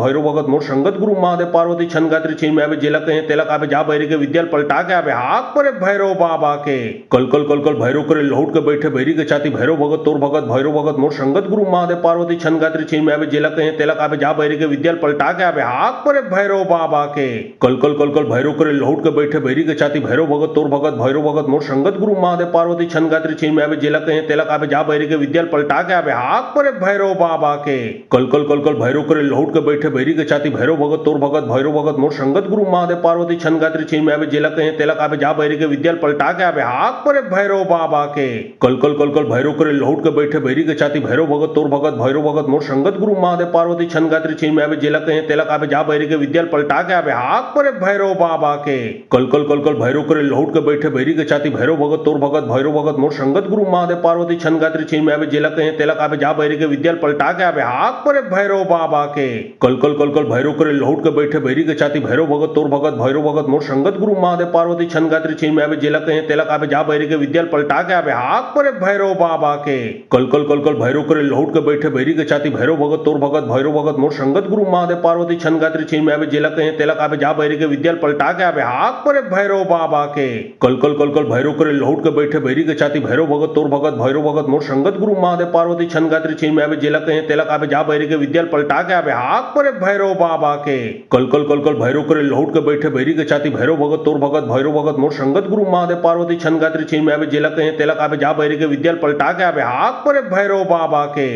भैरव भगत मोर संगत गुरु महादेव पार्वती छन गात्री छीन में आवे जेला कहे तेलक आवे जा बैरी के विद्या पलटा के आवे हाक परे भैरव बाबा के कल कल कल कल भैरव करे लौट के बैठे बैरी के छाती भैरव भगत तोर भगत भैरव भगत मोर संगत गुरु महादेव पार्वती छन गात्री छीन में आवे जेला कहे तेलक आवे जा बैरी के विद्या पलटा के आवे हाक परे भैरव बाबा के कल कल कल कल भैरव करे लौट के बैठे बैरी के छाती भैरव भगत तोर भगत भैरव भगत मोर संगत गुरु महादेव पार्वती छन गात्री छीन में आवे जेला कहे तेलक आवे जा बैरी के विद्या पलटा के आवे हाक परे भैरव बाबा के कल कल कल कल भैरव करे लौट के बैठे बैरी के छाती भैरव भगत तोर भगत भैरव भगत मोर संगत गुरु महादेव पार्वती छन गात्री छीन में आवे जेला कहे तेलक आवे जा बैरी के विद्याल पलटा के आवे हाक परे भैरव बाबा के कल कल कल कल भैरव करे लौट के बैठे बैरी के छाती भैरव भगत तोर भगत भैरव भगत मोर संगत गुरु महादेव पार्वती छन गात्री छीन में आवे जेला कहे तेलक आवे जा बैरी के विद्याल पलटा के आवे हाक परे भैरव बाबा के कल कल कल कल भैरव करे लौट के बैठे बैरी के छाती भैरव भगत तोर भगत भैरव भगत मोर संगत गुरु महादेव पार्वती छन गात्री छीन में आवे जेला कहे तेलक आवे जा बैरी के विद्याल पलटा के आवे हाक परे भैरव बाबा के कल कल कल कल भैरव करे लौट के बैठे बैरी के छाती भैरव भगत तोर भगत भैरव भगत मोर संगत गुरु महादेव पार्वती छन गात्री छीन में आवे जेला कहे तेलक आवे जा बैरी के विद्याल पलटा के आवे हाक परे भैरव बाबा के कल कल कल कल भैरव करे लौट के बैठे बैरी के छाती भैरव भगत तोर भगत भैरव भगत मोर संगत गुरु महादेव पार्वती छन गात्री छीन में आवे जेला कहे तेलक आवे जा बैरी के विद्याल पलटा के आवे हाक परे भैरव बाबा के कल कल कल कल भैरव करे लौट के बैठे बैरी के छाती भैरव भगत तोर भगत भैरव भगत मोर संगत गुरु महादेव पार्वती छन गात्री छीन में आवे जेला कहे तेलक आवे जा बैरी के विद्याल पलटा के आवे हाक परे भैरव बाबा के कल कल कल कल भैरव करे लौट के बैठे बैरी के छाती भैरव भगत तोर भगत भैरव भगत मोर संगत गुरु महादेव पार्वती छन गात्री छीन में आवे जेला कहे तेलक आवे जा बैरी के विद्याल पलटा के आवे हाक परे भैरव बाबा के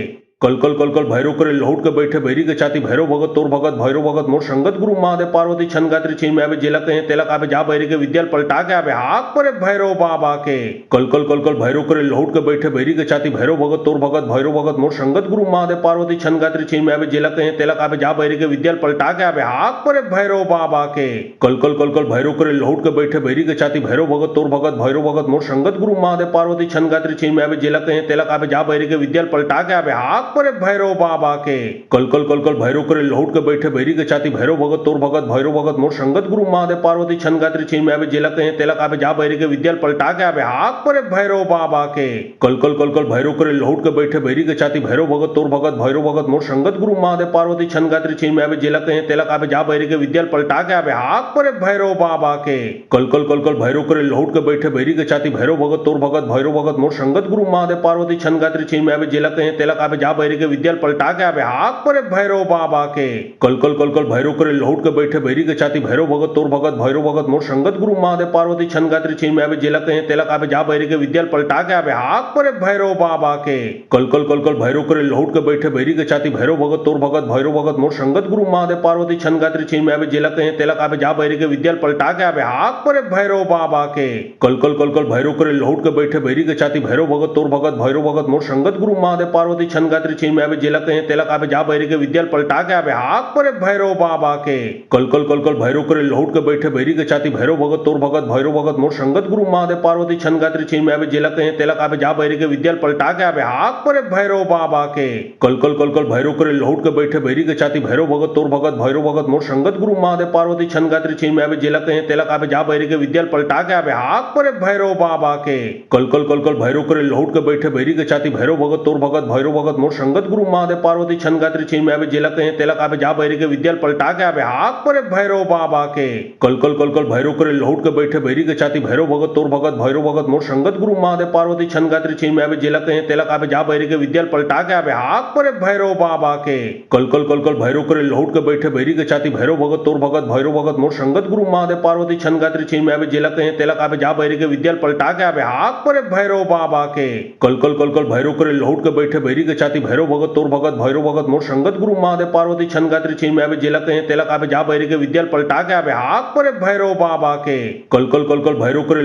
कल कल कल कल भैरव करे लौट के बैठे बैरी के छाती भैरव भगत तोर भगत भैरव भगत मोर संगत गुरु महादेव पार्वती छन गात्री छीन में आवे जेला कहे तेलक आवे जा बैरी के विद्याल पलटा के आवे हाक परे भैरव बाबा के कल कल कल कल भैरव करे लौट के बैठे बैरी के छाती भैरव भगत तोर भगत भैरव भगत मोर संगत गुरु महादेव पार्वती छन गात्री छीन में आवे जेला कहे तेलक आवे जा बैरी के विद्याल पलटा के आवे हाक परे भैरव बाबा के कल कल कल कल भैरव करे लौट के बैठे बैरी के छाती भैरव भगत तोर भगत भैरव भगत मोर संगत गुरु महादेव पार्वती छन गात्री छीन में आवे जेला कहे तेलक आवे जा बैरी के विद्याल पलटा के आवे हाक परे भैरव बाबा के कल कल कल कल भैरव करे लौट के बैठे बैरी के छाती भैरव भगत तोर भगत भैरव भगत मोर संगत गुरु महादेव पार्वती छन गात्री छीन में आवे जेला कहे तेलक आवे जा बैरी के विद्याल पलटा के आवे हाक परे भैरव बाबा के कल कल कल कल भैरव करे लौट के बैठे बैरी के छाती भैरव भगत तोर भगत भैरव भगत मोर संगत गुरु महादेव पार्वती छन गात्री छीन में आवे जेला कहे तेलक आवे जा बैरी के विद्याल पलटा के आवे हाक परे भैरव बाबा के कल कल कल कल भैरव करे लौट के बैठे बैरी के छाती भैरव भगत तोर भगत भैरव भगत मोर संगत गुरु महादेव पार्वती छन गात्री छीन में आवे जेला कहे तेलक आवे जा बैरी के विद्याल पलटा के आवे हाक परे भैरव बाबा के कल कल कल कल भैरव करे लौट के बैठे बैरी के छाती भैरव भगत तोर भगत भैरव भगत मोर संगत गुरु महादेव पार्वती छन गात्री छीन में आवे जेला कहे तेलक आवे जा बैरी के विद्याल पलटा के आवे हाक परे भैरव बाबा के कल कल कल कल भैरव करे लौट के बैठे बैरी के छाती भैरव भगत तोर भगत भैरव भगत मोर संगत गुरु महादेव पार्वती छन गात्री छीन में आवे जेला कहे तेलक आवे जा बैरी के विद्याल पलटा के आवे हाक परे भैरव बाबा के कल कल कल कल भैरव करे लौट के बैठे बैरी के छाती भैरव भगत तोर भगत भैरव भगत मोर संगत गुरु महादेव पार्वती छन गात्री छीन में आवे जेला कहे तेलक आवे जा बैरी के विद्याल पलटा के आवे हाक परे भैरव बाबा के कल कल कल कल भैरव करे लौट के बैठे बैरी के छाती भैरव भगत तोर भगत भैरव भगत मोर संगत गुरु महादेव पार्वती छन गात्री छीन में आवे जेला कहे तेलक आवे जा बैरी के विद्याल पलटा के आवे हाक परे भैरव बाबा के कल कल कल कल भैरव करे लौट के बैठे बैरी के छाती भैरव भगत तोर भगत भैरव भगत मोर संगत गुरु महादेव पार्वती छन गात्री छीन में आवे जेला कहे तेलक आवे जा बैरी के विद्याल पलटा के आवे हाक परे भैरव बाबा के कल कल कल कल भैरव करे लौट के बैठे बैरी के छाती भैरव भगत तोर भगत भैरव भगत मोर संगत गुरु महादेव पार्वती छन गात्री छीन में आवे जेला कहे तेलक आवे जा बैरी के विद्याल पलटा के आवे हाक परे भैरव बाबा के कल कल कल कल भैरव करे लौट के बैठे बैरी के छाती भैरव भगत तोर भगत भैरव भगत मोर संगत गुरु महादेव पार्वती छन गात्री छीन में आवे जेला कहे तेलक आवे जा बैरी के विद्याल पलटा के आवे हाक परे भैरव बाबा के कल कल कल कल भैरव करे लौट के बैठे बैरी के छाती भैरव भगत तोर भगत भैरव भगत मोर संगत गुरु महादेव पार्वती छन गात्री छीन में आवे जेला कहे तेलक आवे जा बैरी के विद्याल पलटा के आवे हाक परे भैरव बाबा के कल कल कल कल भैरव करे लौट के बैठे बैरी के छाती भैरव भगत तोर भगत भैरव भगत मोर संगत गुरु महादेव पार्वती छन गात्री छीन में आवे जेला कहे तेलक आवे जा बैरी के विद्याल पलटा के आवे हाक परे भैरव बाबा के कल कल कल कल भैरव करे लौट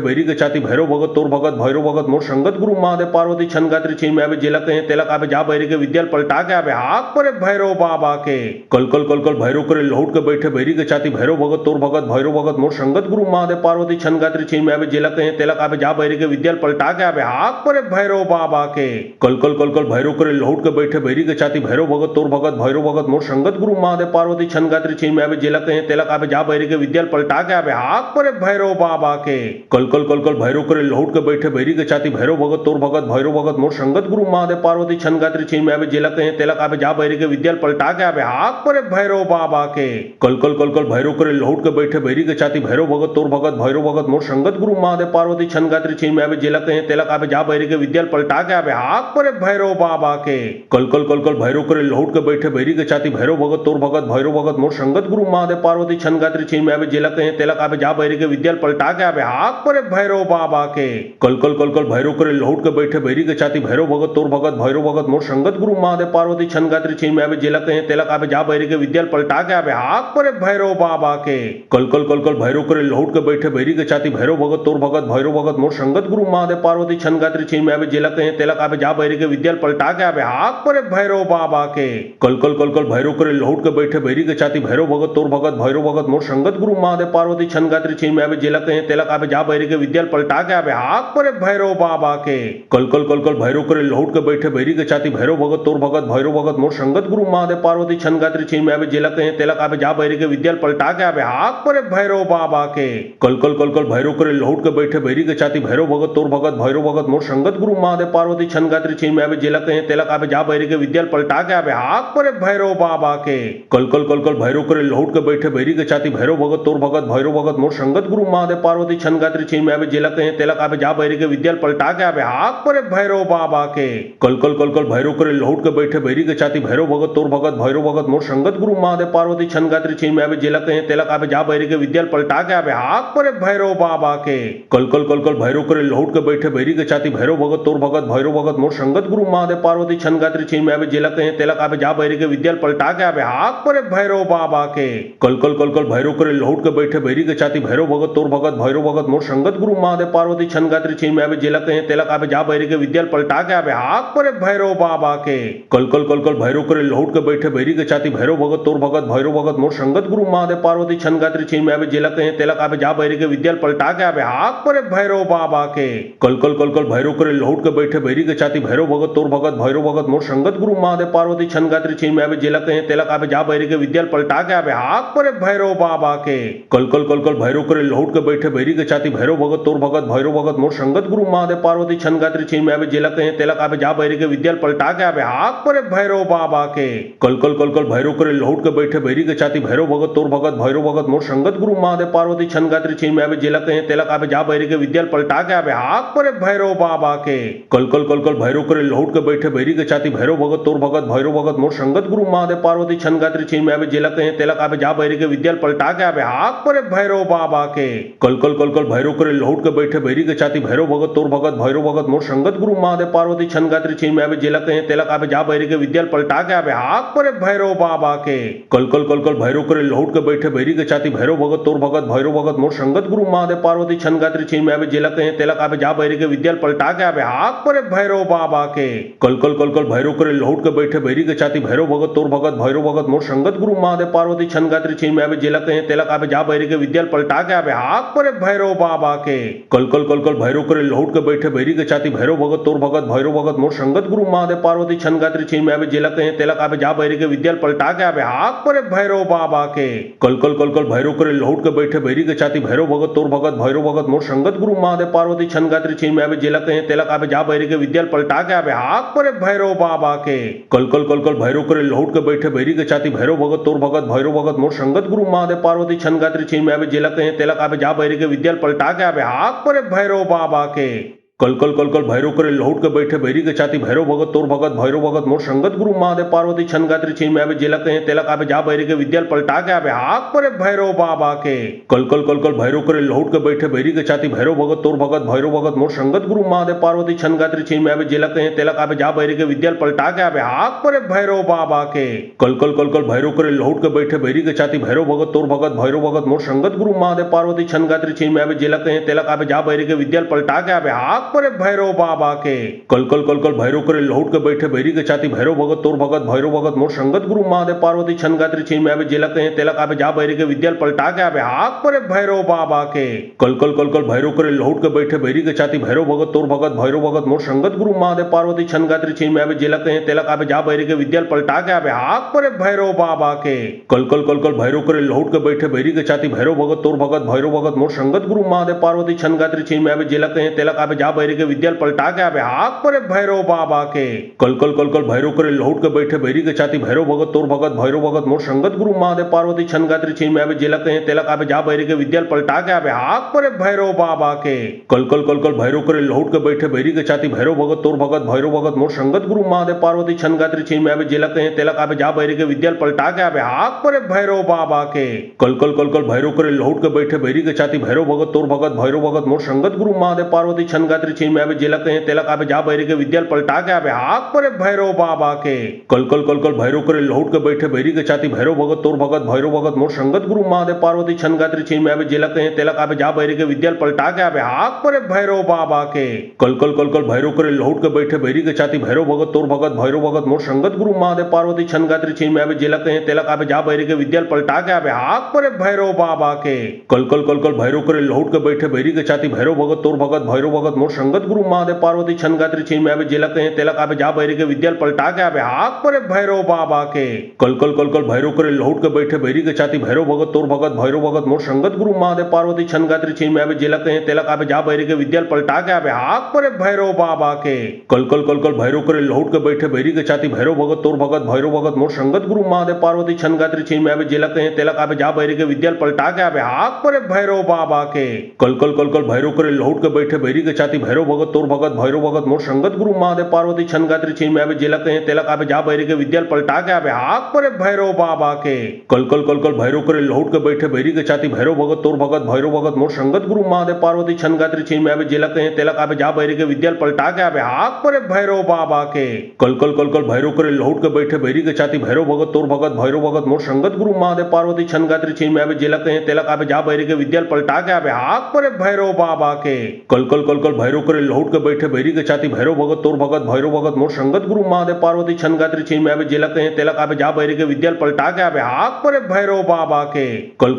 के बैठे बैरी के छाती भैरव भगत तोर भगत भैरव भगत मोर संगत गुरु महादेव पार्वती छन गात्री छीन में आवे जेला कहे तेलक आवे जा बैरी के विद्याल पलटा के आवे हाक परे भैरव बाबा के कल कल कल कल भैरव करे लौट के बैठे बैरी के छाती भैरव भगत तोर भगत भैरव भगत मोर संगत गुरु महादेव पार्वती छन गात्री छीन में आवे जेला कहे तेलक आवे जा बैरी के विद्याल पलटा के आवे हाक परे भैरव बाबा के कल कल कल कल भैरव करे लौट के बैठे बैरी के छाती भैरव भगत तोर भगत भैरव भगत मोर संगत गुरु महादेव पार्वती छन गात्री छीन में आवे जेला कहे तेलक आवे जा बैरी के विद्याल पलटा के आवे हाक परे भैरव बाबा के कल कल कल कल भैरव करे लौट के बैठे बैरी के छाती भैरव भगत तोर भगत भैरव भगत मोर संगत गुरु महादेव पार्वती छन गात्री छीन में आवे जेला कहे तेलक आवे जा बैरी के विद्याल पलटा के आवे हाक परे भैरव बाबा के कल कल कल कल भैरव करे लौट के बैठे बैरी के छाती भैरव भगत तोर भगत भैरव भगत मोर संगत गुरु महादेव पार्वती छन गात्री छीन में आवे जेला कहे तेलक आवे जा बैरी के विद्याल पलटा के आवे हाक परे भैरव बाबा के। कल कल कल कल भैरव करे लौट के बैठे भैरी के छाती भैरव भगत तोर भगत भैरव भगत मोर संगत गुरु महादेव पार्वती छन गात्री छीन में आवे जेला कहे तेला काबे जा भैरी के विद्याल पलटा के आवे हाथ परे भैरव बाबा के। कल कल कल कल भैरव करे लौट के बैठे भैरी के छाती भैरव भगत तोर भगत भैरव भगत मोर संगत गुरु महादेव पार्वती छन गात्री छीन में आवे जेला कहे तेला काबे जा भैरी के विद्याल पलटा के आवे हाथ परे भैरव बाबा के। कल कल कल कल भैरव करे लौट के बैठे भैरी के छाती भैरव भगत तोर भगत भैरव भगत मोर संगत गुरु महादेव पार्वती छन गात्री छीन में आवे जेला कहे तेला काबे जा भैरी के विद्याल पलटा के आवे हाथ परे भैरव बाबा के। कल कल कल कल भैरव करे लौट के बैठे भैरी के छाती भैरव भगत तोर भगत भैरव भगत मोर संगत गुरु महादेव पार्वती छन गात्री छीन में आवे जेला कहे तेला काबे जा भैरी के विद्याल पलटा के आवे हाथ परे भैरव बाबा के। कल कल कल कल भैरव करे लौट के बैठे भैरी के छाती भैरव भगत तोर भगत भैरव भगत मोर संगत गुरु महादेव पार्वती छन गात्री छीन में आवे जेला कहे तेला काबे जा भैरी के विद्याल पलटा के आवे हाथ परे भैरव बाबा के। कल कल कल कल भैरव करे लौट के बैठे भैरी के छाती भैरव भगत तोर भगत भैरव भगत मोर संगत गुरु महादेव पार्वती छन गात्री छीन में आवे जेला कहे तेला काबे जा भैरी के विद्याल पलटा के आवे हाथ परे भैरव बाबा के। कल कल कल कल भैरव करे लौट के बैठे भैरी के छाती भैरव भगत तोर भगत भैरव भगत मोर संगत गुरु महादेव पार्वती छन गात्री छीन में आवे जेला कहे तेला काबे जा भैरी के विद्याल पलटा के आवे हाथ परे भैरव बाबा के। कल कल कल कल भैरव करे लौट के बैठे भैरी के छाती भैरव भगत तोर भगत भैरव भगत मोर संगत गुरु महादेव पार्वती छन गात्री छीन में आवे जेला कहे तेला काबे जा भैरी के विद्याल पलटा के आवे हाथ परे भैरव बाबा के। कल कल कल कल भैरव करे लौट के बैठे भैरी के छाती भैरव भगत तोर भगत भैरव भगत मोर संगत गुरु महादेव पार्वती छन गात्री छीन में आवे जेला कहे तेला काबे जा भैरी के विद्याल पलटा के आवे हाथ परे भैरव बाबा के। कल कल कल कल भैरव करे लौट के बैठे भैरी के छाती भैरव भगत तोर भगत भैरव भगत मोर संगत गुरु महादेव पार्वती छन गात्री छीन में आवे जेला कहे तेला काबे जा भैरी के विद्याल पलटा के आवे हाथ परे भैरव बाबा के। कल कल कल कल भैरव करे लौट के बैठे भैरी के छाती भैरव भगत तोर भगत भैरव भगत मोर संगत गुरु महादेव पार्वती छन गात्री छीन में आवे जेला कहे तेला काबे जा भैरी के विद्याल पलटा के आवे हाथ परे भैरव बाबा के। कल कल कल कल भैरव करे लौट के बैठे भैरी के छाती भैरव भगत तोर भगत भैरव भगत मोर संगत गुरु महादेव पार्वती छन गात्री छीन में आवे जेला कहे तेला काबे जा भैरी के विद्याल पलटा के आवे हाथ परे भैरव बाबा के। कल कल कल कल भैरव करे लौट के बैठे भैरी के छाती भैरव भगत तोर भगत भैरव भगत मोर संगत गुरु महादेव पार्वती छन गात्री छीन में आवे जेला कहे तेला काबे जा भैरी के विद्याल पलटा के आवे हाथ परे भैरव बाबा के। कल कल कल कल भैरव करे लौट के बैठे भैरी के छाती भैरव भगत तोर भगत भैरव भगत मोर संगत गुरु महादेव पार्वती छन गात्री छीन में आवे जेला कहे तेला काबे जा भैरी के विद्याल पलटा के आवे हाथ परे भैरव बाबा के। कल कल कल कल भैरव करे लौट के बैठे भैरी के छाती भैरव भगत तोर भगत भैरव भगत मोर संगत गुरु महादेव पार्वती छन गात्री छीन में आवे जेला कहे तेला काबे जा भैरी के विद्याल पलटा के आवे हाथ परे भैरव बाबा के। कल कल कल कल भैरव करे लौट के बैठे भैरी के छाती भैरव भगत तोर भगत भैरव भगत मोर संगत गुरु महादेव पार्वती छन गात्री छीन में आवे जेला कहे तेला काबे जा भैरी के विद्याल पलटा के आवे हाथ परे भैरव बाबा के। कल कल कल कल भैरव करे लौट के बैठे भैरी के छाती भैरव भगत तोर भगत भैरव भगत मोर संगत गुरु महादेव पार्वती छन गात्री छीन में आवे जेला कहे तेला काबे जा भैरी के विद्याल पलटा के आवे हाथ परे भैरव बाबा के। कल कल कल कल भैरव करे लौट के बैठे भैरी के छाती भैरव भगत तोर भगत भैरव भगत मोर संगत गुरु महादेव पार्वती छन गात्री छीन में आवे जेला कहे तेला काबे जा भैरी के विद्याल पलटा के आवे हाथ परे भैरव बाबा के। कल कल कल कल भैरव करे लौट के बैठे भैरी के छाती भैरव भगत तोर भगत भैरव भगत मोर संगत गुरु महादेव पार्वती छन गात्री छीन में आवे जेला कहे तेला काबे जा भैरी के विद्याल पलटा के आवे हाथ परे भैरव बाबा के। कल कल कल कल भैरव करे लौट के बैठे भैरी के छाती भैरव भगत तोर भगत भैरव भगत मोर संगत गुरु महादेव पार्वती छन गात्री छीन में आवे जेला कहे तेला काबे जा भैरी के विद्याल पलटा के आवे हाथ परे भैरव बाबा के। कल कल कल कल भैरव करे लौट के बैठे भैरी के छाती भैरव भगत तोर भगत भैरव भगत मोर संगत गुरु महादेव पार्वती छन गात्री छीन में आवे जेला कहे तेला काबे जा भैरी के विद्याल पलटा के आवे हाथ परे भैरव बाबा के। कल कल कल कल भैरव करे लौट के बैठे भैरी के छाती भैरव भगत तोर भगत भैरव भगत मोर संगत गुरु महादेव पार्वती छन गात्री छीन में आवे जेला कहे तेला काबे जा भैरी के विद्याल पलटा के आवे हाथ परे भैरव बाबा के। कल कल कल कल भैरव करे लौट के बैठे भैरी के छाती भैरव भगत तोर भगत भैरव भगत मोर संगत गुरु महादेव पार्वती छन गात्री छीन में आवे जेला कहे तेला काबे जा भैरी के विद्याल पलटा के आवे हाथ परे भैरव बाबा के। कल कल कल कल भैरव करे लौट के बैठे भैरी के छाती भैरव भगत तोर भगत भैरव भगत मोर संगत गुरु महादेव पार्वती छन गात्री छीन में आवे जेला कहे तेला काबे जा भैरी के विद्याल पलटा के आवे हाथ परे भैरव बाबा के। कल कल कल कल भैरव करे लौट के बैठे भैरी के छाती भैरव भगत तोर भगत भैरव भगत मोर संगत गुरु महादेव पार्वती छन गात्री छीन में आवे जेला कहे तेला काबे जा भैरी के विद्याल पलटा के आवे हाथ परे भैरव बाबा के। कल कल कल कल भैरव करे लौट के बैठे भैरी के छाती भैरव भगत तोर भगत भैरव भगत मोर संगत गुरु महादेव पार्वती छन गात्री छीन में आवे जेला कहे तेला काबे जा भैरी के विद्याल पलटा के आवे हाथ परे भैरव बाबा के। कल कल कल कल भैरव करे लौट के बैठे भैरी के छाती भैरव भगत तोर भगत भैरव भगत मोर संगत गुरु महादेव पार्वती छन गात्री छीन में आवे जेला कहे तेला काबे जा बैरी के विद्या पलटा के आवे हाथ पर भैरव बाबा के कल कल कल कल भैरव करे लौट के बैठे बैरी के छाती भैरव भगत तोर भगत भैरव भगत मोर संगत गुरु महादेव पार्वती छन गात्री छीन में आवे जेलक कहे तेलक आवे जा बैरी के विद्या पलटा के आवे हाथ पर भैरव बाबा के कल कल कल कल भैरव करे लौट के बैठे बैरी के छाती भैरव भगत तोर भगत भैरव भगत मोर संगत गुरु महादेव पार्वती छन गात्री छीन में आवे जेलक कहे तेलक आवे जा बैरी के विद्या पलटा के आवे हाथ पर भैरव बाबा के कल कल कल कल भैरव करे लौट के बैठे बैरी के छाती भैरव भगत तोर भगत भैरव भगत मोर संगत गुरु महादेव पार्वती छन गात्री छीन में आवे जेलक कहे तेलक आवे जा बैरी के विद्या पलटा के आवे हाथ पर भैरव बाबा के कल कल कल कल भैरव करे लौट के बैठे बैरी के छाती भैरव भगत तोर भगत भैरव भगत मोर संगत गुरु महादेव पार्वती छन गात्री छीन में आवे जेलक कहे तेलक आवे जा बैरी के विद्या पलटा के आवे हाथ पर भैरव बाबा के कल कल कल कल भैरव करे लौट के बैठे बैरी के छाती भैरव भगत तोर भगत भैरव भगत मोर संगत गुरु महादेव पार्वती छन गात्री छीन में आवे जेलक कहे तेलक आवे जा बैरी के विद्या पलटा के आवे हाथ पर भैरव बाबा के कल कल कल कल भैरव करे लौट के बैठे बैरी के छाती भैरव भगत तोर भगत भैरव भगत मोर संगत गुरु महादेव पार्वती छन गात्री छीन में आवे जेलक कहे तेलक आवे जा बैरी के विद्या पलटा के आवे हाथ पर भैरव बाबा के कल कल कल कल भैरव करे लौट के बैठे बैरी के छाती भैरव भगत तोर भगत भैरव भगत मोर संगत गुरु महादेव पार्वती छन गात्री छीन में आवे जेलक कहे तेलक आवे जा बैरी के विद्या पलटा के आवे हाथ पर भैरव बाबा के कल कल कल कल भैरव करे लौट के बैठे बैरी के छाती भैरव भगत तोर भगत भैरव भगत मोर संगत गुरु महादेव पार्वती छन गात्री छीन में आवे जेलक कहे तेलक आवे जा बैरी के विद्या पलटा के आवे हाथ पर भैरव बाबा के कल कल कल कल भैरव करे लौट के बैठे बैरी के छाती भैरव भगत तोर भगत भैरव भगत मोर संगत गुरु महादेव पार्वती छन गात्री छीन में आवे जेलक कहे तेलक आवे जा बैरी के विद्या पलटा के आवे हाथ पर भैरव बाबा के कल कल कल कल भैरव करे लौट के बैठे बैरी के छाती भैरव भगत तोर भगत भैरव भगत मोर संगत गुरु महादेव पार्वती छन गात्री छीन में आवे जेलक कहे तेलक आवे जा बैरी के विद्या पलटा के आवे हाथ पर भैरव बाबा के कल कल कल कल भैरव करे लौट के बैठे बैरी के छाती भैरव भगत तोर भगत भैरव भगत मोर संगत गुरु महादेव पार्वती छन गात्री छीन में आवे जेलक कहे तेलक आवे जा बैरी के विद्या पलटा के आवे हाथ पर भैरव बाबा के कल कल कल कल भैरव करे लौट के बैठे बैरी के छाती भैरव भगत तोर भगत भैरव भगत मोर संगत गुरु महादेव पार्वती छन गात्री छीन में आवे जेलक कहे तेलक आवे जा बैरी के विद्या पलटा के आवे हाथ पर भैरव बाबा के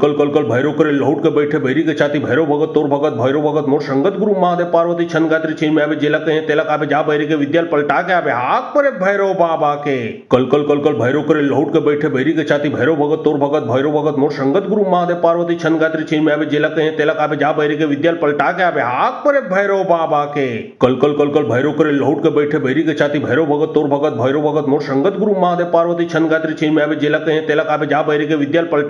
कल कल कल कल भैरव करे लौट के बैठे बैरी के छाती भैरव भगत तोर भगत भैरव भगत मोर संगत गुरु महादेव पार्वती छन गात्री छीन में आवे जेलक कहे तेलक आवे जा बैरी के विद्या पलटा के आवे हाथ पर भैरव बाबा के कल कल कल कल भैरव करे लौट के बैठे बैरी के छाती भैरव भगत तोर भगत भैरव भगत मोर संगत गुरु महादेव पार्वती छन गात्री छीन में आवे जेलक कहे तेलक आवे जा बैरी के विद्या पलटा के आवे हाथ पर भैरव बाबा के कल कल कल कल भैरव करे लौट के बैठे बैरी के छाती भैरव भगत तोर भगत भैरव भगत मोर संगत गुरु महादेव पार्वती छन गात्री छीन में आवे जेलक कहे तेलक आवे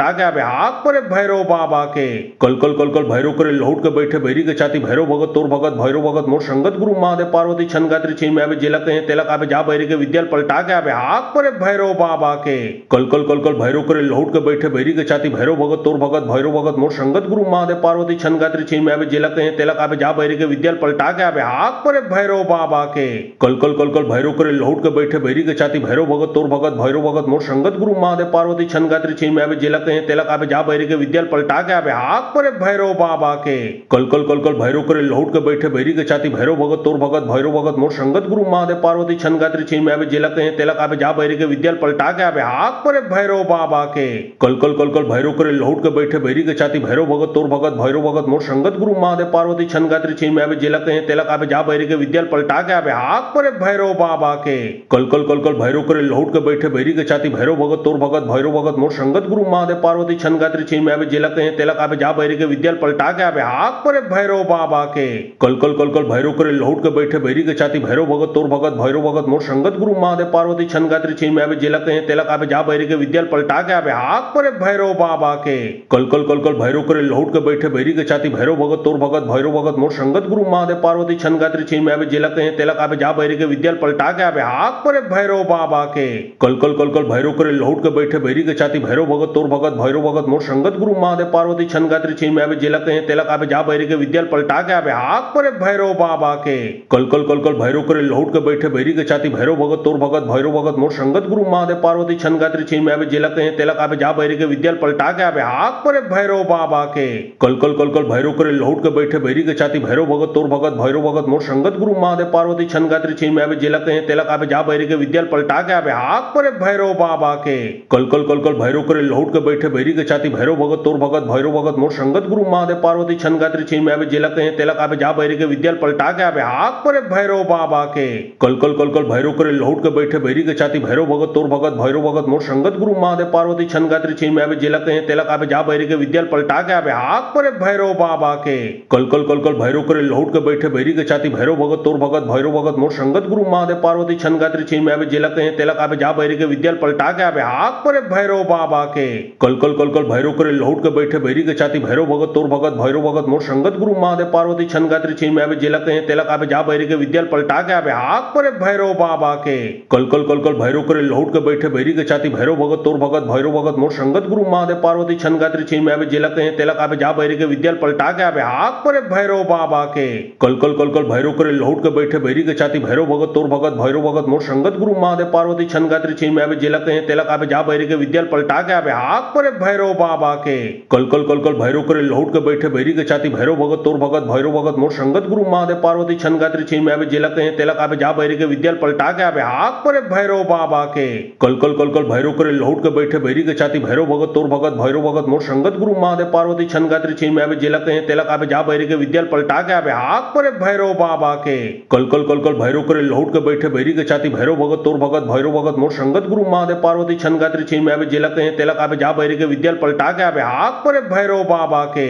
जा बैरी के विद्या पलटा के आवे हाथ पर भैरव बाबा के कल कल कल कल भैरव करे लौट के बैठे बैरी के छाती भैरव भगत तोर भगत भैरव भगत मोर संगत गुरु महादेव पार्वती छन गात्री छीन में आवे जेलक कहे तेलक आवे जा बैरी के विद्या पलटा के आवे हाथ पर भैरव बाबा के कल कल कल कल भैरव करे लौट के बैठे बैरी के छाती भैरव भगत तोर भगत भैरव भगत मोर संगत गुरु महादेव पार्वती छन गात्री छीन में आवे जेलक कहे तेलक आवे जा बैरी के विद्या पलटा के आवे हाथ पर भैरव बाबा के कल कल कल कल भैरव करे लौट के बैठे बैरी के छाती भैरव भगत तोर भगत भैरव भगत मोर संगत गुरु महादेव पार्वती छन गात्री छीन में आवे जेलक कहे तेलक आवे जा बैरी के विद्या पलटा के आवे हाथ पर भैरव बाबा के कल कल कल कल भैरव करे लौट के बैठे बैरी के छाती भैरव भगत तोर भगत भैरव भगत मोर संगत गुरु महादेव पार्वती छन गात्री छीन में आवे जेलक कहे तेलक आवे जा बैरी के विद्या पलटा के आवे हाथ पर भैरव बाबा के कल कल कल कल भैरव करे लौट के बैठे बैरी के छाती भैरव भगत तोर भगत भैरव भगत मोर संगत गुरु महादेव पार्वती छन गात्री छीन में आवे जेलक कहे तेलक आवे जा बैरी के विद्या पलटा के आवे हाथ पर भैरव बाबा के कल कल कल कल भैरव करे लौट के बैठे बैरी के छाती भैरव भगत तोर भगत भैरव भगत मोर संगत गुरु महादेव पार्वती छन गात्री छीन में आवे जेलक कहे तेलक आवे जा बैरी के विद्या पलटा के आवे हाथ पर भैरव बाबा के कल कल कल कल भैरव करे लौट के बैठे बैरी के छाती भैरव भगत तोर भगत भैरव भगत मोर संगत गुरु महादेव पार्वती छन गात्री छीन में आवे जेलक कहे तेलक आवे जा बैरी के विद्या पलटा के आवे हाथ पर भैरव बाबा के कल कल कल कल भैरव करे लौट के बैठे बैरी के छाती भैरव भगत तोर भगत भैरव भगत मोर संगत गुरु महादेव पार्वती छन गात्री छीन में आवे जेलक कहे तेलक आवे जा बैरी के विद्या पलटा के आवे हाथ पर भैरव बाबा के कल कल कल कल भैरव करे लौट के बैठे बैरी के छाती भैरव भगत तोर भगत भैरव भगत मोर संगत गुरु महादेव पार्वती छन गात्री छीन में आवे जेलक कहे तेलक आवे जा बैरी के विद्या पलटा के आवे हाथ पर भैरव बाबा के कल कल कल कल भैरव करे लौट के बैठे बैरी के छाती भैरव भगत तोर भगत भैरव भगत मोर संगत गुरु महादेव पार्वती छन गात्री छीन में आवे जेलक कहे तेलक आवे जा बैरी के विद्या पलटा के आवे हाथ पर भैरव बाबा के कल कल कल कल भैरव करे लौट के बैठे बैरी के छाती भैरव भगत तोर भगत भैरव भगत मोर संगत गुरु महादेव पार्वती छन गात्री छीन में आवे जेलक कहे तेलक आवे जा बैरी के विद्या पलटा के आवे हाथ पर भैरव बाबा के कल कल कल कल भैरव करे लौट के बैठे बैरी के छाती भैरव भगत तोर भगत भैरव भगत मोर संगत गुरु महादेव पार्वती छन गात्री छीन में आवे जेलक कहे तेलक आवे जा बैरी के विद्या पलटा के आवे हाथ पर भैरव बाबा के कल कल कल कल भैरव करे लौट के बैठे बैरी के छाती भैरव भगत तोर भगत भैरव भगत मोर संगत गुरु महादेव पार्वती छन गात्री छीन में आवे जेलक कहे तेलक आवे जा बैरी के विद्या पलटा के आवे हाथ पर भैरव बाबा के कल कल कल कल भैरव करे लौट के बैठे बैरी के छाती भैरव भगत तोर भगत भैरव भगत मोर संगत गुरु महादेव पार्वती छन गात्री छीन में आवे जेला कहे तेला काबे जा बैरी के विद्याल पलटा के आवे हाक परे भैरव बाबा के कल कल कल कल भैरव करे लौट के बैठे बैरी के छाती भैरव भगत तोर भगत भैरव भगत मोर संगत गुरु महादेव पार्वती छन गात्री छीन में आवे जेला कहे तेला काबे जा बैरी के विद्याल पलटा के आवे हाक परे भैरव बाबा के कल कल कल कल भैरव करे लौट के बैठे बैरी के छाती भैरव भगत तोर भगत भैरव भगत मोर संगत गुरु महादेव पार्वती छन गात्री छीन में आवे जेला कहे तेला काबे जा बैरी के विद्याल पलटा के आवे हाक परे भैरव बाबा के कल कल कल कल भैरव करे लौट के बैठे बैरी के छाती भैरव भगत तोर भगत भैरव भगत मोर संगत गुरु महादेव पार्वती छन गात्री छीन में आवे जेला कहे तेला काबे जा बैरी के विद्याल पलटा के आवे हाक परे भैरव बाबा के कल कल कल कल भैरव करे लौट के बैठे बैरी के छाती भैरव भगत तोर भगत भैरव भगत मोर संगत गुरु महादेव पार्वती छन गात्री छीन में आवे जेला कहे तेला काबे जा बैरी के विद्याल पलटा के आवे हाक परे भैरव बाबा के कल कल कल कल भैरव करे लौट के बैठे बैरी के छाती भैरव भगत तोर भगत भैरव भगत मोर संगत गुरु महादेव पार्वती छन गात्री छीन में आवे जेला कहे तेला काबे जा बैरी के विद्याल पलटा के आवे हाक परे भैरव बाबा के कल कल कल कल भैरव करे लौट के बैठे बैरी के छाती भैरव भगत तोर भगत भैरव भगत मोर संगत गुरु महादेव पार्वती छन गात्री छीन में आवे जेला कहे तेला काबे जा बैरी के विद्याल पलटा के आवे हाक परे भैरव बाबा के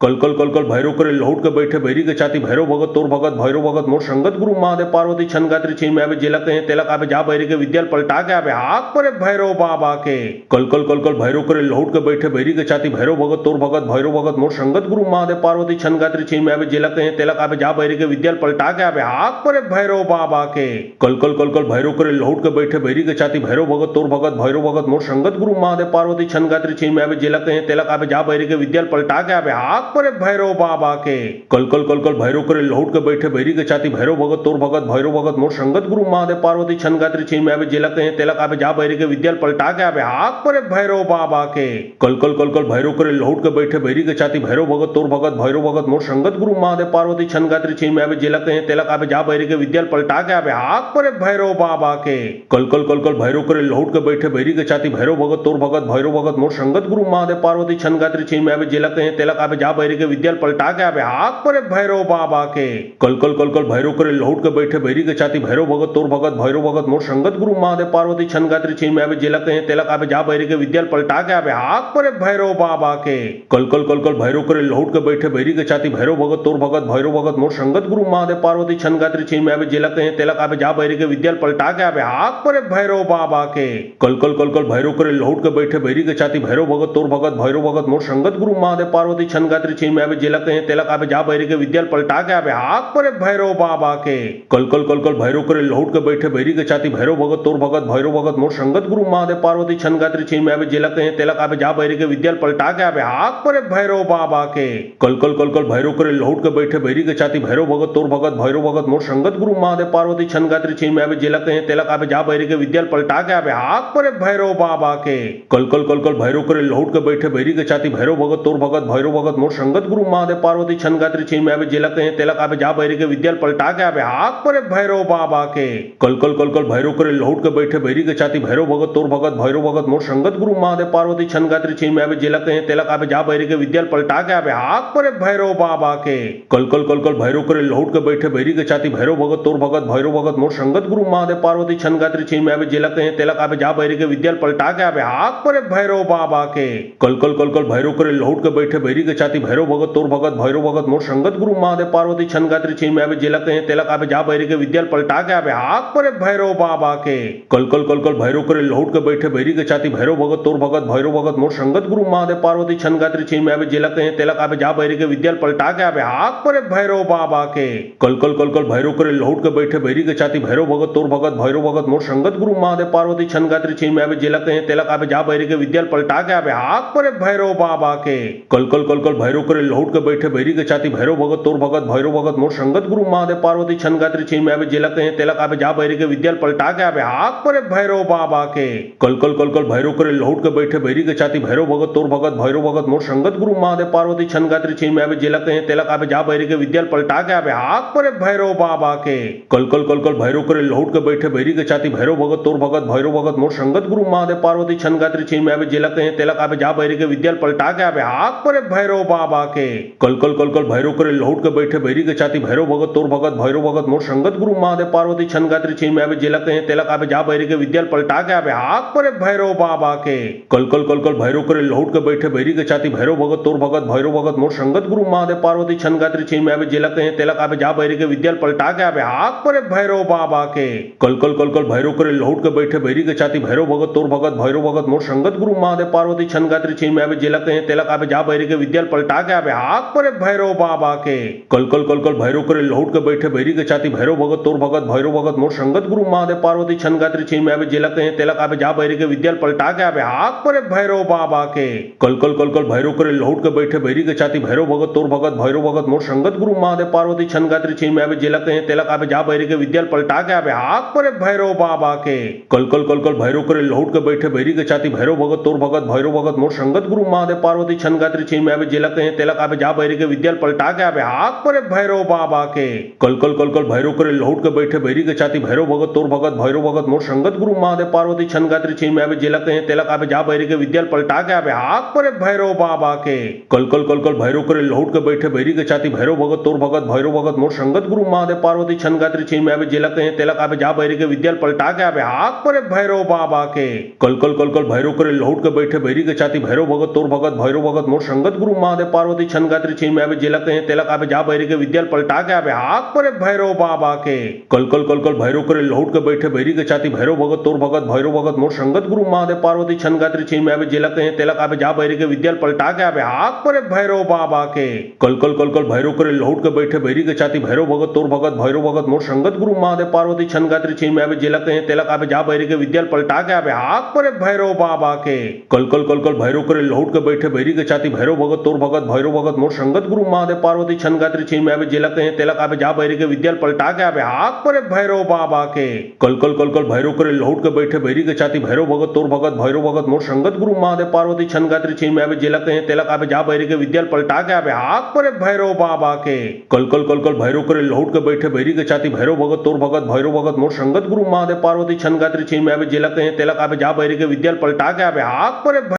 कल कल कल कल भैरव करे लौट के बैठे बैरी के छाती भैरव भगत तोर भगत भैरव भगत मोर संगत गुरु महादेव पार्वती छन गात्री छीन में आवे जेला कहे तेला काबे जा बैरी के विद्याल पलटा के आवे हाक परे भैरव बाबा के कल कल कल कल भैरव करे लौट के बैठे बैरी के छाती भैरव भगत तोर भगत भैरव भगत मोर संगत गुरु महादेव पार्वती छन गात्री छीन में आवे जेला कहे तेला काबे जा बैरी के विद्याल पलटा के आवे हाक परे भैरव बाबा के कल कल कल कल भैरव करे लौट के बैठे बैरी के छाती भैरव भगत तोर भगत भैरव भगत मोर संगत गुरु महादेव पार्वती छन गात्री छीन में आवे जेला कहे तेला काबे जा बैरी के विद्याल पलटा के आवे हाक परे भैरव बाबा के कल कल कल कल भैरव करे लौट के बैठे बैरी के छाती भैरव भगत तोर भगत भैरव भगत मोर संगत गुरु महादेव पार्वती छन गात्री छीन में आवे जेला कहे तेला काबे जा बैरी के विद्याल पलटा के आवे हाक परे भैरव बाबा के कल कल कल कल भैरव करे लौट के बैठे बैरी के छाती भैरव भगत तोर भगत भैरव भगत मोर संगत गुरु महादेव पार्वती छन गात्री छीन में आवे जेला कहे तेला काबे जा बैरी के विद्याल पलटा के आवे हाक परे भैरव बाबा के कल कल कल कल भैरव करे लौट के बैठे बैरी के छाती भैरव भगत तोर भगत भैरव भगत मोर संगत गुरु महादेव पार्वती छन गात्री छीन में आवे जेला कहे तेला काबे जा बैरी के विद्याल पलटा के आवे हाक परे भैरव बाबा के कल कल कल कल भैरव करे लौट के बैठे बैरी के छाती भैरव भगत तोर भगत भैरव भगत मोर संगत गुरु महादेव पार्वती छन गात्री छीन में आवे जेला कहे तेला काबे जा बैरी के विद्याल पलटा के आवे हाक परे भैरव बाबा के कल कल कल कल भैरव करे लौट के बैठे बैरी के छाती भैरव भगत तोर भगत भैरव भगत मोर संगत गुरु महादेव पार्वती छन गात्री छीन में आवे जेला कहे तेला काबे जा बैरी के विद्याल पलटा के आवे हाक परे भैरव बाबा के कल कल कल कल भैरव करे लौट के बैठे बैरी के छाती भैरव भगत तोर भगत भैरव भगत मोर संगत गुरु महादेव पार्वती छन गात्री छीन में आवे जेला कहे तेला काबे जा बैरी के विद्याल पलटा के आवे हाक परे भैरव बाबा के कल कल कल कल भैरव करे लौट के बैठे बैरी के छाती भैरव भगत तोर भगत भैरव भगत मोर संगत गुरु महादेव पार्वती छन गात्री छीन में आवे जेला कहे तेला काबे जा बैरी के विद्याल पलटा के आवे हाक परे भैरव बाबा के कल कल कल कल भैरव करे लौट के बैठे बैरी के छाती भैरव भगत तोर भगत भैरव भगत मोर संगत गुरु महादेव पार्वती छन गात्री छीन में आवे जेला कहे तेला काबे जा बैरी के विद्याल पलटा के आवे हाक परे भैरव बाबा के कल कल कल कल भैरव करे लौट के बैठे बैरी के छाती भैरव भगत तोर भगत भैरव भगत मोर संगत गुरु महादेव पार्वती छन गात्री छीन में आवे जेला कहे तेला काबे जा बैरी के विद्याल पलटा के आवे हाक परे भैरव बाबा के कल कल कल कल भैरव करे लौट के बैठे बैरी के छाती भैरव भगत तोर भगत भैरव भगत मोर संगत गुरु महादेव पार्वती छन गात्री छीन में आवे जेला कहे तेला काबे जा बैरी के विद्याल पलटा के आवे हाक परे भैरव बाबा के कल कल कल कल भैरव करे लौट के बैठे बैरी के छाती भैरव भगत तोर भगत भैरव भगत मोर संगत गुरु महादेव पार्वती छन गात्री छीन में आवे जेला कहे तेला काबे जा बैरी के विद्याल पलटा के आवे हाक परे भैरव बाबा के कल कल कल कल भैरव करे लौट के बैठे बैरी के छाती भैरव भगत तोर भगत भैरव भगत मोर संगत गुरु महादेव पार्वती छन गात्री छीन में आवे जेला कहे तेला काबे जा बैरी के विद्याल पलटा के आवे हाक परे भैरव बाबा के कल कल कल कल भैरव करे लौट के बैठे बैरी के छाती भैरव भगत तोर भगत भैरव भगत मोर संगत गुरु महादेव पार्वती छन गात्री छीन में आवे जेला कहे तेला काबे जा बैरी के विद्याल पलटा के आवे हाक परे भैरव बाबा के कल कल कल कल भैरव करे लौट के बैठे बैरी के छाती भैरव भगत तोर भगत भैरव भगत मोर संगत गुरु महादेव पार्वती छन गात्री छीन में आवे जेला कहे तेला काबे जा बैरी के विद्याल पलटा के आवे हाक परे भैरव बाबा के कल कल कल कल भैरव करे लौट के बैठे बैरी के छाती भैरव भगत तोर भगत भैरव भगत मोर संगत गुरु महादेव पार्वती छन गात्री छीन में आवे जेला कहे तेला काबे जा बैरी के विद्याल पलटा के आवे हाक परे भैरव बाबा के कल कल कल कल भैरव करे लौट के बैठे बैरी के छाती भैरव भगत तोर भगत भैरव भगत मोर संगत गुरु महादेव पार्वती छन गात्री छीन में आवे जेला कहे तेला काबे जा बैरी के विद्याल पलटा के आवे हाक परे भैरव बाबा के कल कल कल कल भैरव करे लौट के बैठे बैरी के छाती भैरव भगत तोर भगत भैरव भगत मोर संगत गुरु महादेव पार्वती छन गात्री छीन में आवे जेला कहे तेला काबे जा बैरी के विद्याल पलटा के आवे हाक परे भैरव बाबा बाबा के कल कल कल कल भैरव करे लौट के बैठे बैरी के छाती भैरव भगत तोर भगत भैरव भगत मोर संगत गुरु महादेव पार्वती छन गात्री छीन में आवे जेला कहे तेलक आवे जा बैरी के विद्याल पलटा के आवे हाक परे भैरव बाबा के कल कल कल कल भैरव करे लौट के बैठे बैरी के छाती भैरव भगत तोर भगत भैरव भगत मोर संगत गुरु महादेव पार्वती छन गात्री छीन में आवे जेला कहे तेलक आवे जा बैरी के विद्याल पलटा के आवे हाक परे भैरव बाबा के कल कल कल कल भैरव करे लौट के बैठे बैरी के छाती भैरव भगत तोर भगत भैरव भगत मोर संगत गुरु महादेव पार्वती छन गात्री छीन में आवे जेला कहे तेलक आवे जा बैरी के विद्याल पलटा के आवे हाक परे भैरव बाबा के कल कल कल कल भैरव करे लौट के बैठे बैरी के छाती भैरव भगत तोर भगत भैरव भगत मोर संगत गुरु महादेव पार्वती छन गात्री छीन में आवे जेला कहे तेलक आवे जा बैरी के विद्याल पलटा के आवे हाक परे भैरव बाबा के कल कल कल कल भैरव करे लौट के बैठे बैरी के छाती भैरव भगत तोर भगत भैरव भगत मोर संगत गुरु महादेव पार्वती छन गात्री छीन में आवे जेला कहे तेलक आवे जा बैरी के विद्याल पलटा के आवे हाक परे भैरव बाबा के कल कल कल कल भैरव करे लौट के बैठे बैरी के छाती भैरव भगत तोर भगत भैरव भगत मोर संगत गुरु महादेव पार्वती छन गात्री छीन में आवे जेला कहे तेलक आवे जा बैरी के विद्याल पलटा के आवे हाक परे भैरव बाबा के कल कल कल कल भैरव करे लौट के बैठे बैरी के छाती भैरव भगत तोर भगत भैरव भगत मोर संगत गुरु महादेव पार्वती छन गात्री छीन में आवे जेला कहे तेलक आवे जा बैरी के विद्याल पलटा के आवे हाक परे भैरव बाबा के कल कल कल कल भैरव करे लौट के बैठे बैरी के छाती भैरव भगत तोर भगत भैरव भगत मोर संगत गुरु महादेव पार्वती छन गात्री छीन में आवे जेला कहे तेलक आवे जा बैरी के विद्याल पलटा के आवे हाक परे भैरव बाबा के कल कल कल कल भैरव करे लौट के बैठे बैरी के छाती भैरव भगत तोर भगत भैरव भगत मोर संगत गुरु महादेव पार्वती छन गात्री छीन में आवे जेला कहे तेलक आवे जा बैरी के विद्याल पलटा के आवे हाक परे भैरव बाबा के कल कल कल कल भैरव करे लौट के बैठे बैरी के छाती भैरव भगत तोर भगत भैरव भगत मोर संगत गुरु महादेव पार्वती छन गात्री छीन में आवे जेला कहे तेलक आवे जा बैरी के विद्याल पलटा के आवे हाक परे भैरव बाबा के कल कल कल कल भैरव करे लौट के बैठे बैरी के छाती भैरव भगत तोर भगत भैरव भगत मोर संगत गुरु महादेव पार्वती छन गात्री छीन में आवे जेला कहे तेलक आवे जा बैरी के विद्याल पलटा के आवे हाक परे भैरव बाबा के कल कल कल कल भैरव करे लौट के बैठे बैरी के छाती भैरव भगत तोर भगत भैरव भगत मोर संगत गुरु महादेव पार्वती छन गात्री छीन में आवे जेला कहे तेलक आवे जा बैरी के विद्याल पलटा के आवे हाक परे भैरव बाबा के कल कल कल कल भैरव करे लौट के बैठे बैरी के छाती भैरव भगत तोर भगत भैरव भगत मोर संगत गुरु महादेव पार्वती छन गात्री छीन में आवे जेला कहे तेलक आवे जा बैरी के विद्याल पलटा के आवे हाक परे भैरव बाबा के कल कल कल कल भैरव करे लौट के बैठे बैरी के छाती भैरव भगत तोर भगत भैरव भगत मोर संगत गुरु महादेव पार्वती छन गात्री छीन में आवे जेला कहे तेलक आवे जा बैरी के विद्याल पलटा के आवे हाक परे